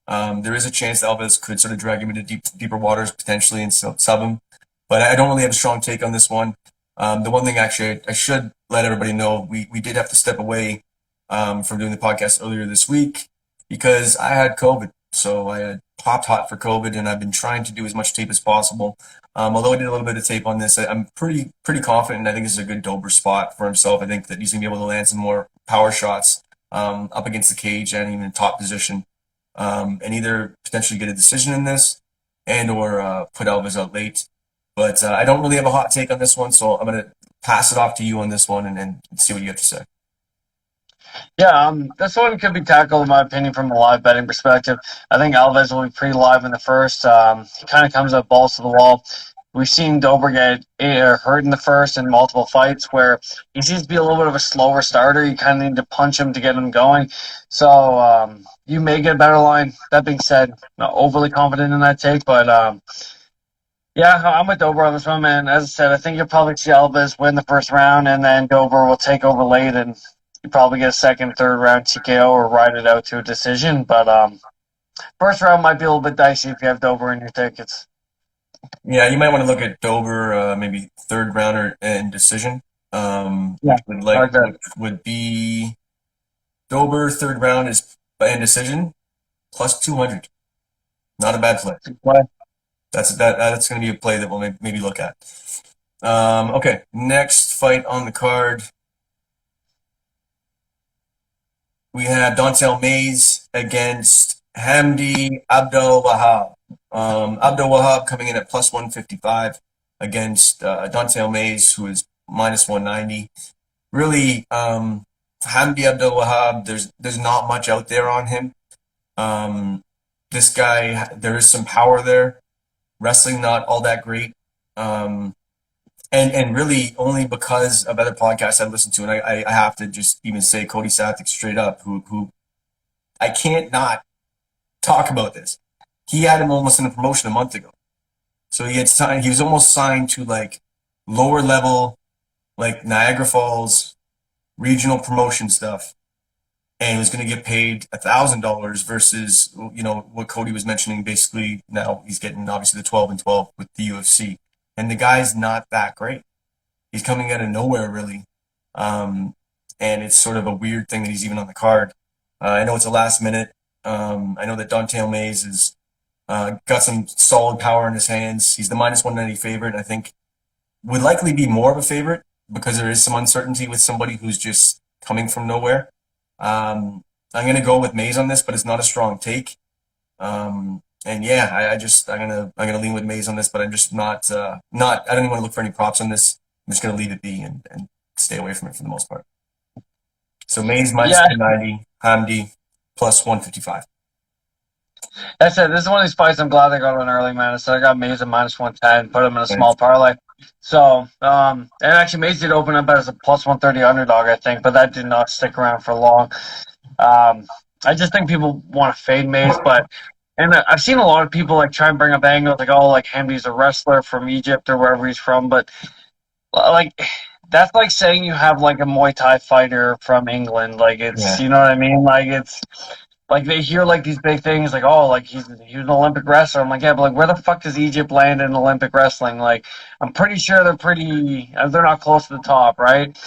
There is a chance Alves could sort of drag him into deeper waters potentially and sub him. But I don't really have a strong take on this one. The one thing actually I should let everybody know, we did have to step away from doing the podcast earlier this week because I had COVID. So I had popped hot for COVID, and I've been trying to do as much tape as possible. Although I did a little bit of tape on this, I'm pretty confident, and I think this is a good Dober spot for himself. I think that he's going to be able to land some more power shots up against the cage and even in top position, and either potentially get a decision in this and or put Alves out late. But I don't really have a hot take on this one, so I'm going to pass it off to you on this one and see what you have to say. Yeah, this one could be tackled, in my opinion, from a live betting perspective. I think Alves will be pretty live in the first. He kind of comes up balls to the wall. we've seen Dober get hurt in the first in multiple fights where he seems to be a little bit of a slower starter. You kind of need to punch him to get him going. So you may get a better line. That being said, not overly confident in that take, but yeah, I'm with Dober on this one, man. As I said, I think you'll probably see Alves win the first round, and then Dober will take over late, and you probably get a second, third round TKO or ride it out to a decision. But first round might be a little bit dicey if you have Dober in your tickets. Yeah, you might want to look at Dober, maybe third rounder and decision. Which would be Dober third round is and decision plus 200. Not a bad play. That's going to be a play that we'll maybe look at. Okay, next fight on the card. We have Don'Tale Mayes against Hamdi Abdel Wahab. Abdel Wahab coming in at plus 155 against Don'Tale Mayes, who is minus 190. Really, Hamdi Abdel Wahab, there's not much out there on him. This guy, there is some power there. Wrestling not all that great. And really only because of other podcasts I've listened to, and I have to just even say Cody Sathik straight up, who I can't not talk about this. He had him almost in a promotion a month ago. So he was almost signed to like lower level, like Niagara Falls, regional promotion stuff. And he was going to get paid $1,000 versus, what Cody was mentioning. Basically, now he's getting obviously the 12-12 with the UFC. And the guy's not that great. He's coming out of nowhere, really. And it's sort of a weird thing that he's even on the card. I know it's a last minute. I know that Don'Tale Mayes has got some solid power in his hands. He's the minus 190 favorite. I think would likely be more of a favorite because there is some uncertainty with somebody who's just coming from nowhere. I'm going to go with Mayes on this, but it's not a strong take. And yeah, I'm gonna lean with Mayes on this, but I'm just not. I don't even want to look for any props on this. I'm just gonna leave it be and stay away from it for the most part. So Mayes minus 290, Hamdi plus 155. That's it. This is one of these fights I'm glad they got on early, man. So I got Mayes at minus 110, put him in a small parlay. So, and actually Mayes did open up as a plus 130 underdog, I think, but that did not stick around for long. I just think people want to fade Mayes, and I've seen a lot of people like try and bring up angles like, oh, like Hamdi's a wrestler from Egypt or wherever he's from, but like that's like saying you have like a Muay Thai fighter from England. Like it's, you know what I mean? Like it's like they hear like these big things like, oh, like he's an Olympic wrestler. I'm like, yeah, but like where the fuck does Egypt land in Olympic wrestling? Like I'm pretty sure they're not close to the top, right?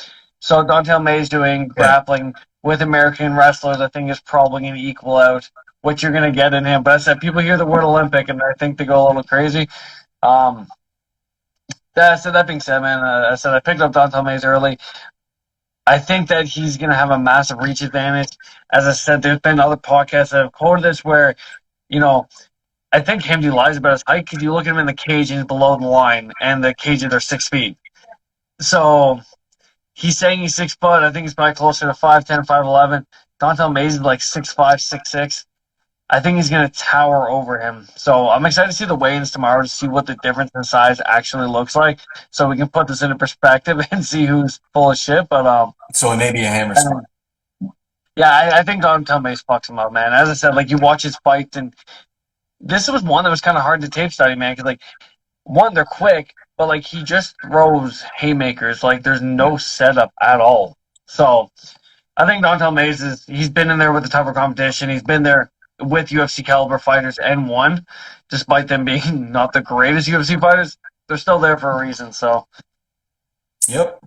So Don'Tale Mayes doing grappling with American wrestlers, I think is probably going to equal out what you're going to get in him. But I said people hear the word Olympic and I think they go a little crazy. That being said, man, I picked up Don'Tale Mayes early. I think that he's going to have a massive reach advantage. As I said, there's been other podcasts that have quoted this where, I think Hamdi lies about his height because you look at him in the cage and he's below the line, and the cages are 6 feet. So he's saying he's 6 foot. I think he's probably closer to 5'10", 5'11". Don'Tale Mayes is like 6'5", 6'6". I think he's going to tower over him. So I'm excited to see the weigh-ins tomorrow to see what the difference in size actually looks like, so we can put this into perspective and see who's full of shit. But so it may be a hammer spot. Yeah, I think Don'Tale Mayes fucks him up, man. As I said, like you watch his fights, and this was one that was kind of hard to tape study, man. Because like one, they're quick, but like he just throws haymakers. Like there's no setup at all. So I think Don'Tale Mayes he's been in there with the tougher competition. He's been there with UFC caliber fighters and won, despite them being not the greatest UFC fighters. They're still there for a reason. So, yep.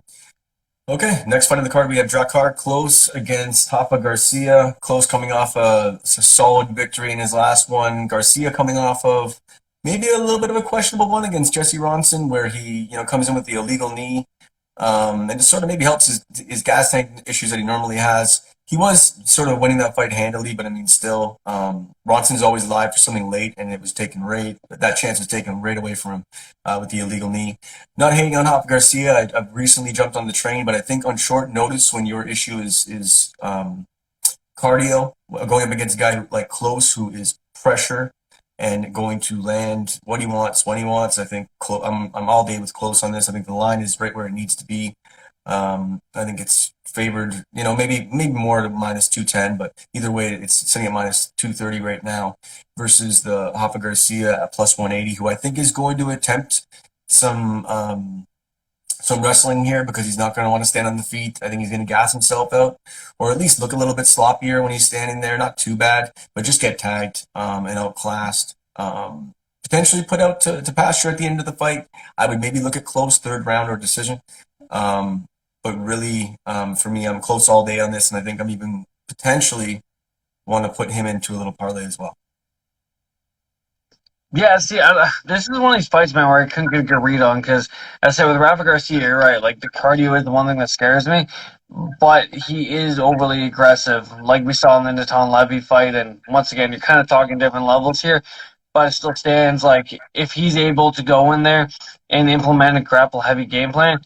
Okay, next fight on the card, we have Drakkar Klose against Rafa Garcia. Klose coming off a solid victory in his last one. Garcia coming off of maybe a little bit of a questionable one against Jesse Ronson, where he comes in with the illegal knee, and just sort of maybe helps his gas tank issues that he normally has. He was sort of winning that fight handily, but I mean, still, Ronson's always live for something late, and that chance was taken right away from him with the illegal knee. Not hating on Rafa Garcia, I've recently jumped on the train, but I think on short notice, when your issue is cardio, going up against a guy like Klose, who is pressure, and going to land what he wants when he wants. I think I'm all day with close on this. I think the line is right where it needs to be. I think it's favored, maybe more to minus 210, but either way, it's sitting at minus 230 right now versus the Rafa Garcia at plus 180, who I think is going to attempt some wrestling here because he's not going to want to stand on the feet. I think he's going to gas himself out, or at least look a little bit sloppier when he's standing there. Not too bad, but just get tagged and outclassed. Potentially put out to pasture at the end of the fight. I would maybe look at close third round or decision. But really, for me, I'm close all day on this, and I think I'm even potentially want to put him into a little parlay as well. Yeah, see, this is one of these fights, man, where I couldn't get a good read on because, as I said, with Rafa Garcia, you're right. Like, the cardio is the one thing that scares me, but he is overly aggressive, like we saw in the Natan Levy fight. And once again, you're kind of talking different levels here, but it still stands. Like, if he's able to go in there and implement a grapple-heavy game plan,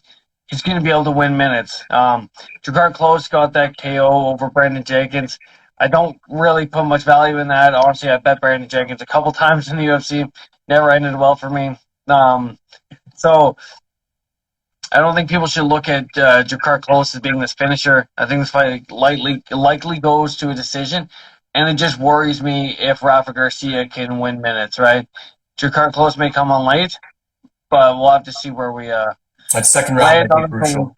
he's going to be able to win minutes. Jakarta Close got that KO over Brandon Jenkins. I don't really put much value in that. Honestly, I bet Brandon Jenkins a couple times in the UFC. Never ended well for me. So I don't think people should look at Jakarta Close as being this finisher. I think this fight likely goes to a decision, and it just worries me if Rafa Garcia can win minutes, right? Jakarta Close may come on late, but we'll have to see where we that second round might be crucial.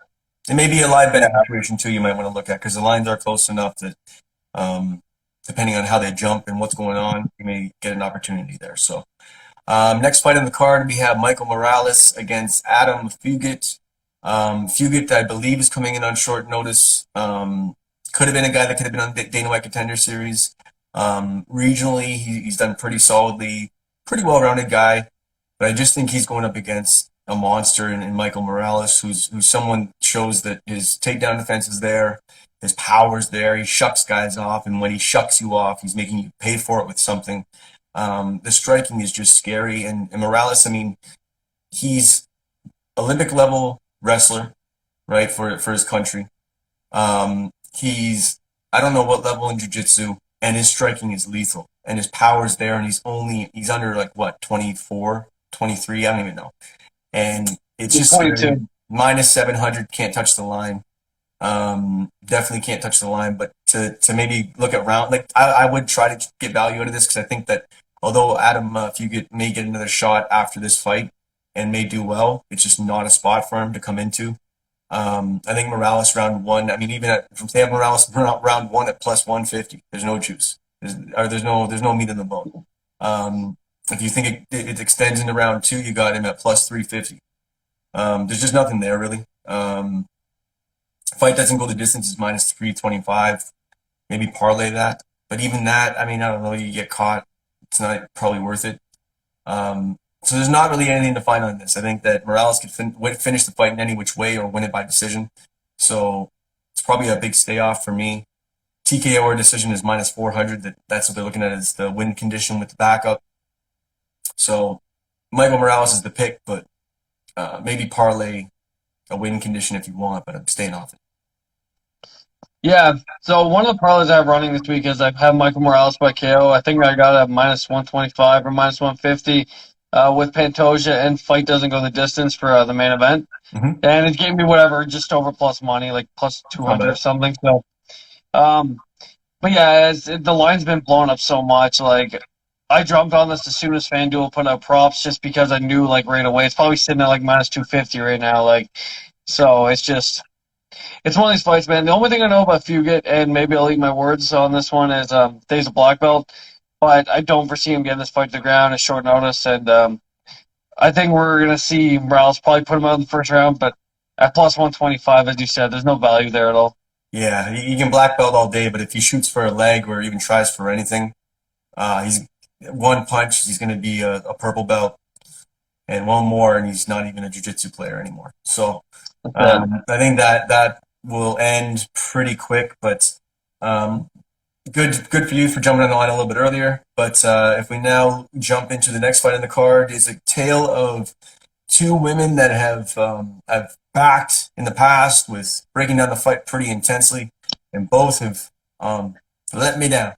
It may be a live betting situation too you might want to look at because the lines are close enough that depending on how they jump and what's going on, you may get an opportunity there. So next fight on the card, we have Michael Morales against Adam Fugit. Fugit, I believe, is coming in on short notice. Could have been a guy that could have been on the Dana White Contender Series. Regionally, he's done pretty solidly, pretty well-rounded guy, but I just think he's going up against a monster in Michael Morales, who's someone shows that his takedown defense is there, his power's there, he shucks guys off, and when he shucks you off, he's making you pay for it with something. The striking is just scary, and Morales, I mean, he's Olympic-level wrestler, right, for his country. He's, I don't know what level in jiu-jitsu, and his striking is lethal, and his power's there, and he's under, like, what, 24, 23, I don't even know. And it's just minus 700, can't touch the line. Definitely can't touch the line, but to maybe look at round, like I would try to get value out of this because I think that although Adam Fugit may get another shot after this fight and may do well, it's just not a spot for him to come into. I think Morales round one, I mean, even if they have Morales round one at plus 150, there's no juice. There's no meat in the bone. If you think it extends into round two, you got him at plus 350. There's just nothing there, really. Fight doesn't go the distance is minus 325. Maybe parlay that. But even that, I mean, I don't know, you get caught. It's not probably worth it. So there's not really anything to find on this. I think that Morales could finish the fight in any which way or win it by decision. So it's probably a big stay off for me. TKO or decision is minus 400. That's what they're looking at as the win condition with the backup. So Michael Morales is the pick, but maybe parlay a win condition if you want, but I'm staying off it. Yeah, so one of the parlays I have running this week is I've had Michael Morales by KO. I think I got a minus 125 or minus 150 with Pantoja, and fight doesn't go the distance for the main event. Mm-hmm. And it gave me whatever, just over plus money, like plus 200 or something. So, but yeah, the line's been blown up so much. Like, I jumped on this as soon as FanDuel put out props just because I knew, like, right away. It's probably sitting at, like, minus 250 right now. Like, so it's just... It's one of these fights, man. The only thing I know about Fugit, and maybe I'll eat my words on this one, is he's a black belt. But I don't foresee him getting this fight to the ground at short notice. And I think we're going to see Morales probably put him out in the first round. But at plus 125, as you said, there's no value there at all. Yeah, he can black belt all day, but if he shoots for a leg or even tries for anything, he's one punch, he's going to be a purple belt. And one more, and he's not even a jiu-jitsu player anymore. So I think that will end pretty quick, but good for you for jumping on the line a little bit earlier. But if we now jump into the next fight on the card, is a tale of two women that have backed in the past with breaking down the fight pretty intensely, and both have let me down.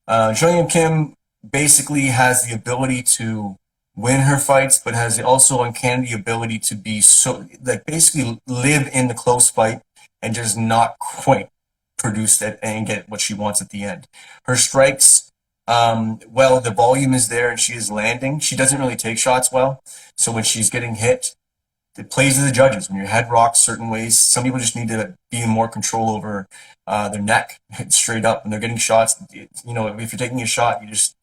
Joanne Kim basically has the ability to win her fights, but has also uncanny ability to be so like basically live in the close fight and just not quite produce that and get what she wants at the end. Her strikes, well, the volume is there and she is landing. She doesn't really take shots well, so when she's getting hit, it plays to the judges. When your head rocks certain ways, some people just need to be in more control over their neck straight up when they're getting shots. You know, if you're taking a shot, you just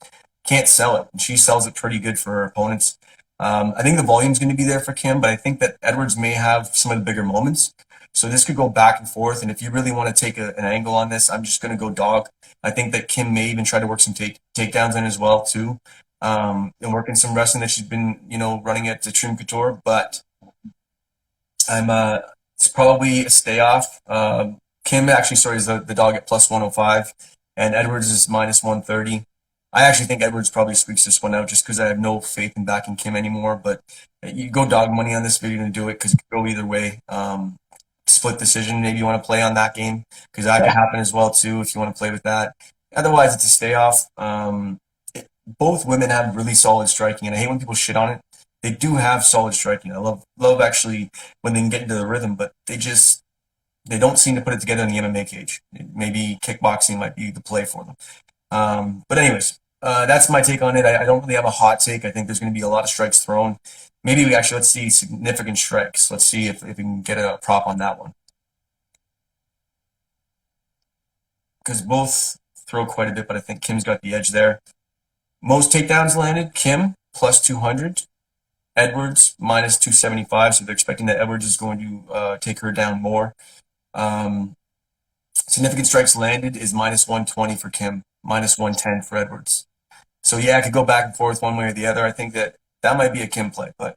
can't sell it. And she sells it pretty good for her opponents. I think the volume's going to be there for Kim, but I think that Edwards may have some of the bigger moments. So this could go back and forth. And if you really want to take an angle on this, I'm just going to go dog. I think that Kim may even try to work some takedowns in as well too, and working some wrestling that she's been, you know, running at the Trim Couture. But it's probably a stay off. Kim actually, sorry, is the dog at plus 105, and Edwards is minus 130. I actually think Edwards probably squeaks this one out just because I have no faith in backing Kim anymore. But you go dog money on this video to do it because it could go either way. Split decision, maybe you want to play on that game because that could happen as well too if you want to play with that. Otherwise, it's a stay off. Both women have really solid striking, and I hate when people shit on it. They do have solid striking. I love actually when they can get into the rhythm, but they don't seem to put it together in the MMA cage. Maybe kickboxing might be the play for them. But anyways, that's my take on it. I don't really have a hot take. I think there's going to be a lot of strikes thrown. Maybe let's see significant strikes. Let's see if we can get a prop on that one. Because both throw quite a bit, but I think Kim's got the edge there. Most takedowns landed, Kim, plus 200. Edwards, minus 275. So they're expecting that Edwards is going to take her down more. Significant strikes landed is minus 120 for Kim, minus 110 for Edwards. So yeah, I could go back and forth one way or the other. I think that might be a Kim play, but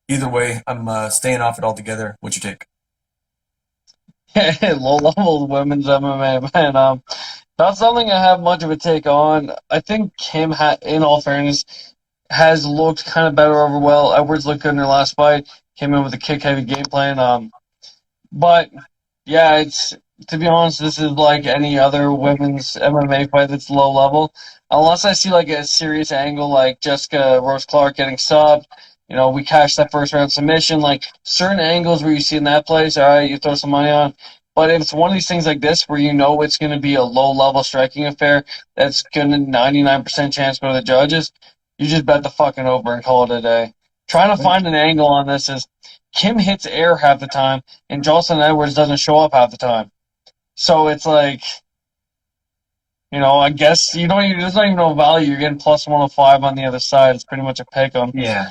either way, I'm staying off it altogether. What's your take? Low-level women's MMA, man. Not something I have much of a take on. I think Kim, in all fairness, has looked kind of better overall. Edwards looked good in her last fight. Came in with a kick-heavy game plan. But yeah, to be honest, this is like any other women's MMA fight that's low level. Unless I see like a serious angle like Jessica Rose Clark getting subbed, you know, we cashed that first round submission, like certain angles where you see in that place, all right, you throw some money on. But if it's one of these things like this where you know it's going to be a low level striking affair that's going to 99% chance to go to the judges, you just bet the fucking over and call it a day. Trying to find an angle on this is Kim hits air half the time and Jocelyn Edwards doesn't show up half the time. So it's like, you know, I guess there's not even no value. You're getting plus 105 on the other side. It's pretty much a pick 'em. Yeah.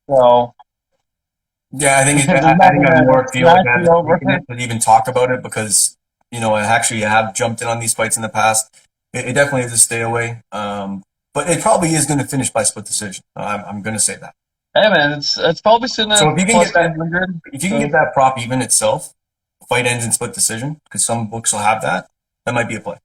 So. Yeah, I think I'm more feeling that to even talk about it because, you know, I have jumped in on these fights in the past. It definitely is a stay away. But it probably is going to finish by split decision. I'm going to say that. Hey man, it's probably sitting at so if you can plus get that, 100. if you can get that prop even itself, fight ends in split decision because some books will have that. That might be a play.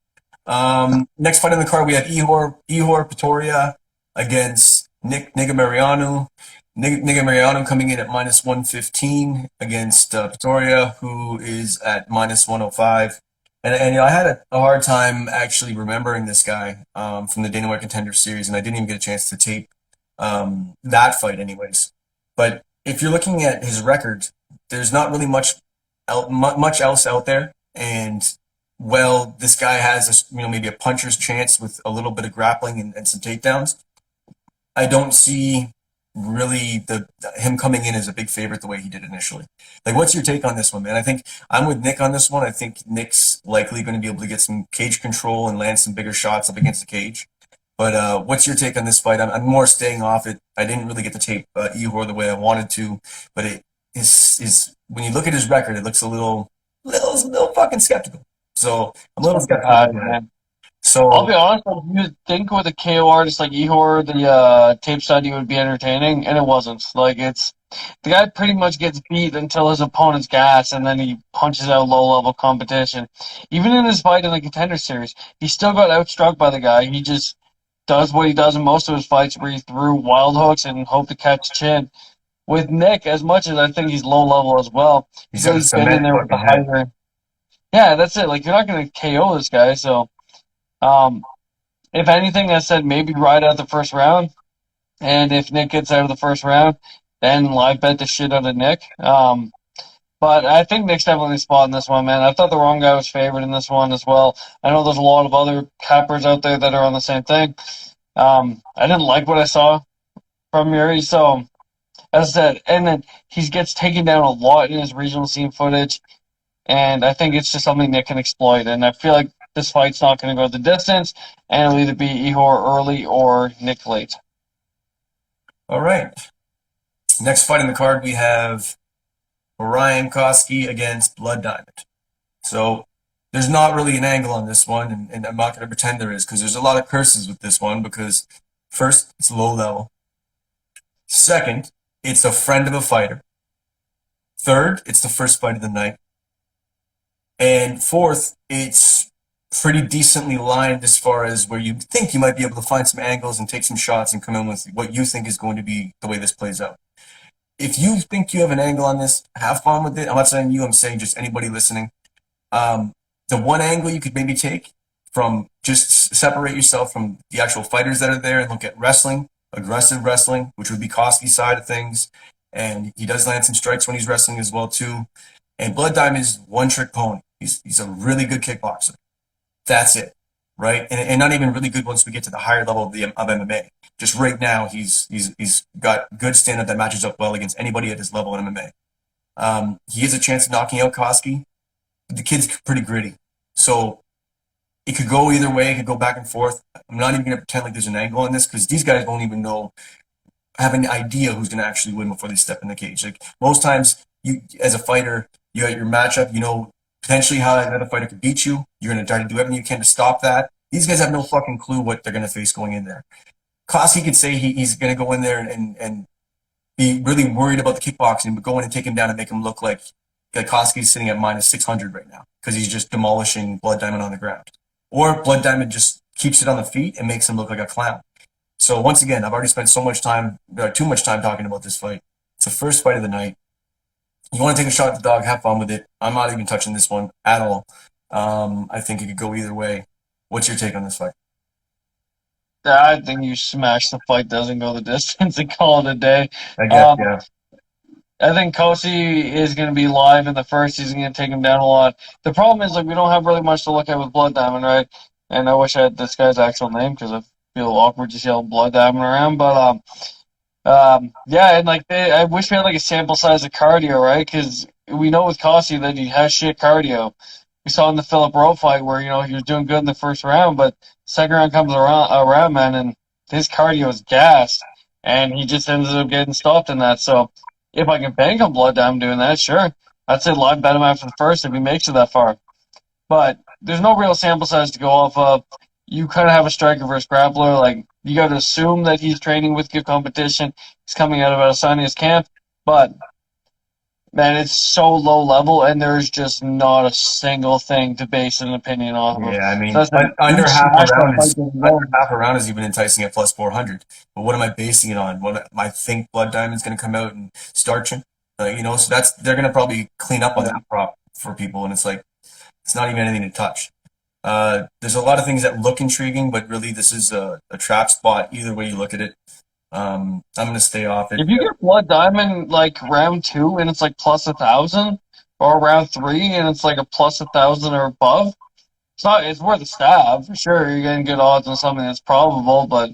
Next fight on the card we have Ihor Pretoria against Nick Negamariano. Negamariano coming in at minus 115 against Pretoria, who is at minus 105. And you know, I had a hard time actually remembering this guy from the Dana White Contender Series, and I didn't even get a chance to tape that fight anyways. But if you're looking at his record, there's not really much else out there. And, well, this guy has maybe a puncher's chance with a little bit of grappling and some takedowns. I don't see really him coming in as a big favorite the way he did initially. Like, what's your take on this one, man? I think I'm with Nick on this one. I think Nick's likely going to be able to get some cage control and land some bigger shots up against the cage. But what's your take on this fight? I'm more staying off it. I didn't really get to tape Ihor the way I wanted to, but it is when you look at his record, it looks a little fucking skeptical. So I'm a little skeptical. Man. So I'll be honest, you would think with a KO artist like Ihor, the tape study would be entertaining, and it wasn't. Like the guy pretty much gets beat until his opponent's gas, and then he punches out low-level competition. Even in his fight in the Contender Series, he still got outstruck by the guy. He just does what he does in most of his fights, where he threw wild hooks and hoped to catch chin. With Nick, as much as I think he's low-level as well, he's been in there with the higher. Yeah, that's it. Like, you're not going to KO this guy, so. if anything, I said maybe ride out the first round. And if Nick gets out of the first round, then live bet the shit out of Nick. But I think Nick's definitely spotting this one, man. I thought the wrong guy was favored in this one as well. I know there's a lot of other cappers out there that are on the same thing. I didn't like what I saw from Yuri, so as I said, and then he gets taken down a lot in his regional scene footage, and I think it's just something Nick can exploit. And I feel like this fight's not going to go the distance, and it'll either be Ihor early or Nick late. All right. Next fight in the card, we have Orion Koski against Blood Diamond. So there's not really an angle on this one, and I'm not going to pretend there is, because there's a lot of curses with this one, because first, it's low level. Second, it's a friend of a fighter. Third, it's the first fight of the night. And fourth, it's pretty decently lined as far as where you think you might be able to find some angles and take some shots and come in with what you think is going to be the way this plays out. If you think you have an angle on this, have fun with it. I'm not saying you, I'm saying just anybody listening. The one angle you could maybe take from just separate yourself from the actual fighters that are there and look at wrestling, aggressive wrestling, which would be Koski's side of things. And he does land some strikes when he's wrestling as well, too. And Blood Diamond is one-trick pony. He's a really good kickboxer. That's it, right? And not even really good once we get to the higher level of MMA. Just right now, he's got good stand-up that matches up well against anybody at his level in MMA. He has a chance of knocking out Koski. The kid's pretty gritty. So it could go either way. It could go back and forth. I'm not even going to pretend like there's an angle on this, because these guys won't even have an idea who's going to actually win before they step in the cage. Like most times, you as a fighter, you at your matchup, you know potentially how another fighter could beat you. You're going to try to do everything you can to stop that. These guys have no fucking clue what they're going to face going in there. Koski could say he's going to go in there and be really worried about the kickboxing, but go in and take him down and make him look like Koski's sitting at minus 600 right now because he's just demolishing Blood Diamond on the ground. Or Blood Diamond just keeps it on the feet and makes him look like a clown. So once again, I've already spent too much time talking about this fight. It's the first fight of the night. You want to take a shot at the dog, have fun with it. I'm not even touching this one at all. I think it could go either way. What's your take on this fight? I think you smash the fight, doesn't go the distance, and call it a day. I guess, yeah. I think Kosi is going to be live in the first. He's going to take him down a lot. The problem is, like, we don't have really much to look at with Blood Diamond, right? And I wish I had this guy's actual name because I feel awkward just yelling Blood Diamond around. But yeah, and like I wish we had like a sample size of cardio, right? Because we know with Kosi that he has shit cardio. We saw in the Philip Rowe fight where he was doing good in the first round, but second round comes around, man, and his cardio is gassed, and he just ends up getting stopped in that. So if I can bank on Blood Diamond doing that, sure, I'd say live bet him after the first if he makes it that far. But there's no real sample size to go off of. You kind of have a striker versus grappler. Like, you got to assume that he's training with good competition. He's coming out of Adesania's camp. But, man, it's so low level, and there's just not a single thing to base an opinion off of. Yeah, I mean, under half a round is even enticing at plus 400. But what am I basing it on? What I think Blood Diamond's going to come out and starch him. So they're going to probably clean up on that prop for people, and it's like, it's not even anything to touch. There's a lot of things that look intriguing, but really this is a trap spot either way you look at it. I'm going to stay off it. If you get Blood Diamond like round 2 and it's like plus 1,000, or round 3 and it's like a plus 1,000 or above, it's worth a stab for sure. You're getting good odds on something that's probable, but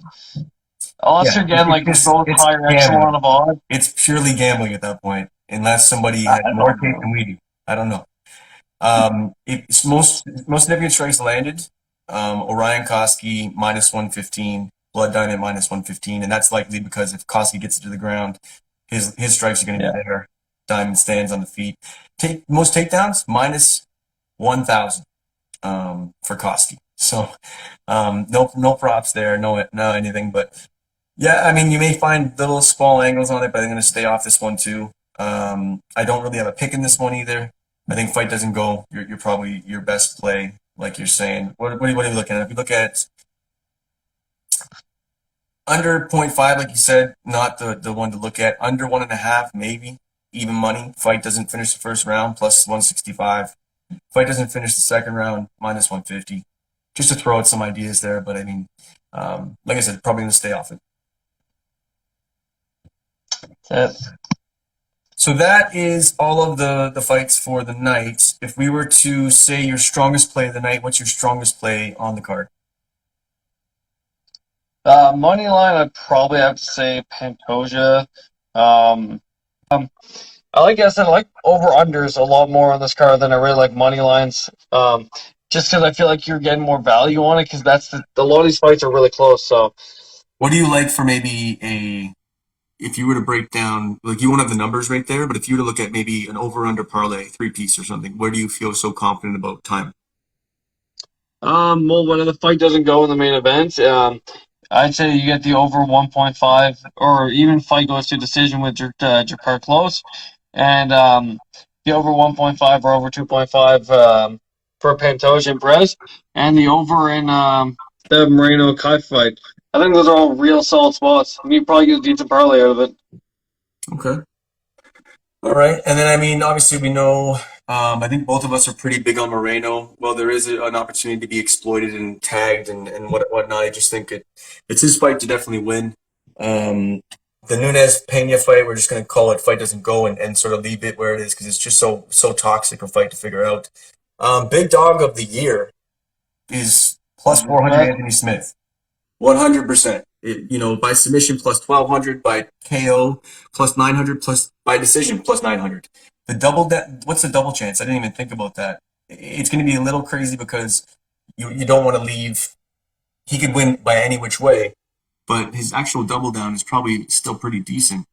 unless you're getting like this higher echelon of odds, it's purely gambling at that point. Unless somebody had more tape than we do, I don't know. It's most significant strikes landed. Orion Koski minus 115, Blood Diamond minus 115, and that's likely because if Koski gets it to the ground, his strikes are going to be there. Diamond stands on the feet. Most takedowns minus 1,000 for Koski. So no props there, no anything. But yeah, I mean, you may find little small angles on it, but I'm going to stay off this one too. I don't really have a pick in this one either. I think fight doesn't go. You're probably your best play, like you're saying. What are you looking at? If you look at under 0.5, like you said, not the one to look at. Under 1.5, maybe even money. Fight doesn't finish the first round, plus 165. Fight doesn't finish the second round, minus 150. just to throw out some ideas there. But I mean, like I said, probably going to stay off it. That's it. So that is all of the fights for the night. If we were to say your strongest play of the night, what's your strongest play on the card? Money line, I'd probably have to say Pantoja. Like I said, I like over-unders a lot more on this card than I really like money lines. Just because I feel like you're getting more value on it, because a lot of these fights are really close. So, What do you like for maybe if you were to break down, like you won't have the numbers right there, but if you were to look at maybe an over-under parlay, 3-piece or something, where do you feel so confident about time? well, when the fight doesn't go in the main event, I'd say you get the over 1.5, or even fight goes to decision with Jakar Close, and the over 1.5 or over 2.5 for Pantoja and Perez, and the over in the Moreno Kai fight. I think those are all real solid spots. I mean, you probably get a decent parlay out of it. Okay. All right. And then, I mean, obviously we know, I think both of us are pretty big on Moreno. Well, there is an opportunity to be exploited and tagged and whatnot. I just think it's his fight to definitely win. The Nunes Pena fight, we're just going to call it fight doesn't go and sort of leave it where it is because it's just so toxic a fight to figure out. Big dog of the year is plus 400 Anthony Smith. 100%. By submission plus 1,200, by KO plus 900, plus by decision plus 900. What's the double chance? I didn't even think about that. It's going to be a little crazy because you don't want to leave. He could win by any which way, but his actual double down is probably still pretty decent.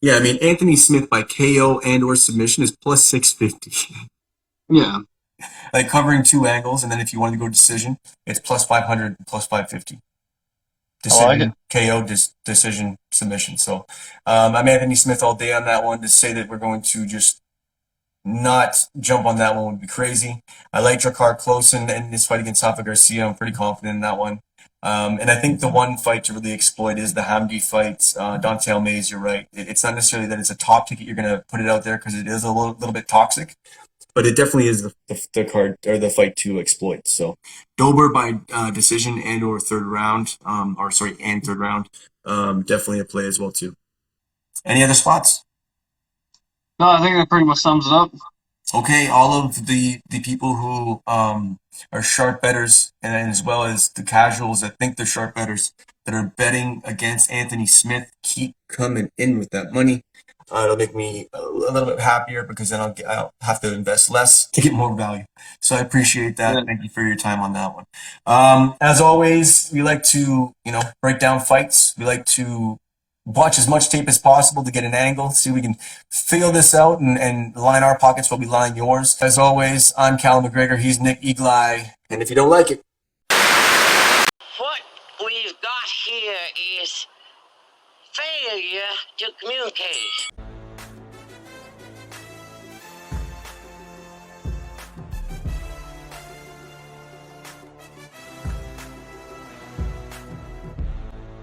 Yeah, I mean, Anthony Smith by KO and or submission is plus 650. Yeah. Like covering two angles, and then if you want to go decision, it's plus 500 and plus 550. Decision, KO, decision, submission. So I'm Anthony Smith all day on that one. To say that we're going to just not jump on that one would be crazy. I like Jakar Close in his fight against Rafa Garcia. I'm pretty confident in that one. And I think the one fight to really exploit is the Hamdi fight. Dante Almeida, you're right. It's not necessarily that it's a top ticket. You're going to put it out there because it is a little bit toxic. But it definitely is the card or the fight to exploit. So Dober by decision and or third round, and third round, definitely a play as well too. Any other spots? No, I think that pretty much sums it up. Okay, all of the people who are sharp bettors and as well as the casuals that think they're sharp bettors that are betting against Anthony Smith, keep coming in with that money. It'll make me a little bit happier because then I'll have to invest less to get more value. So I appreciate that. Yeah. Thank you for your time on that one. As always, we like to, break down fights. We like to watch as much tape as possible to get an angle, see if we can feel this out and line our pockets while we line yours. As always, I'm Callum McGregor. He's Nick Eagle-Eye. And if you don't like it, what we've got here is failure to communicate.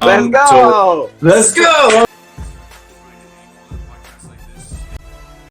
Let's go!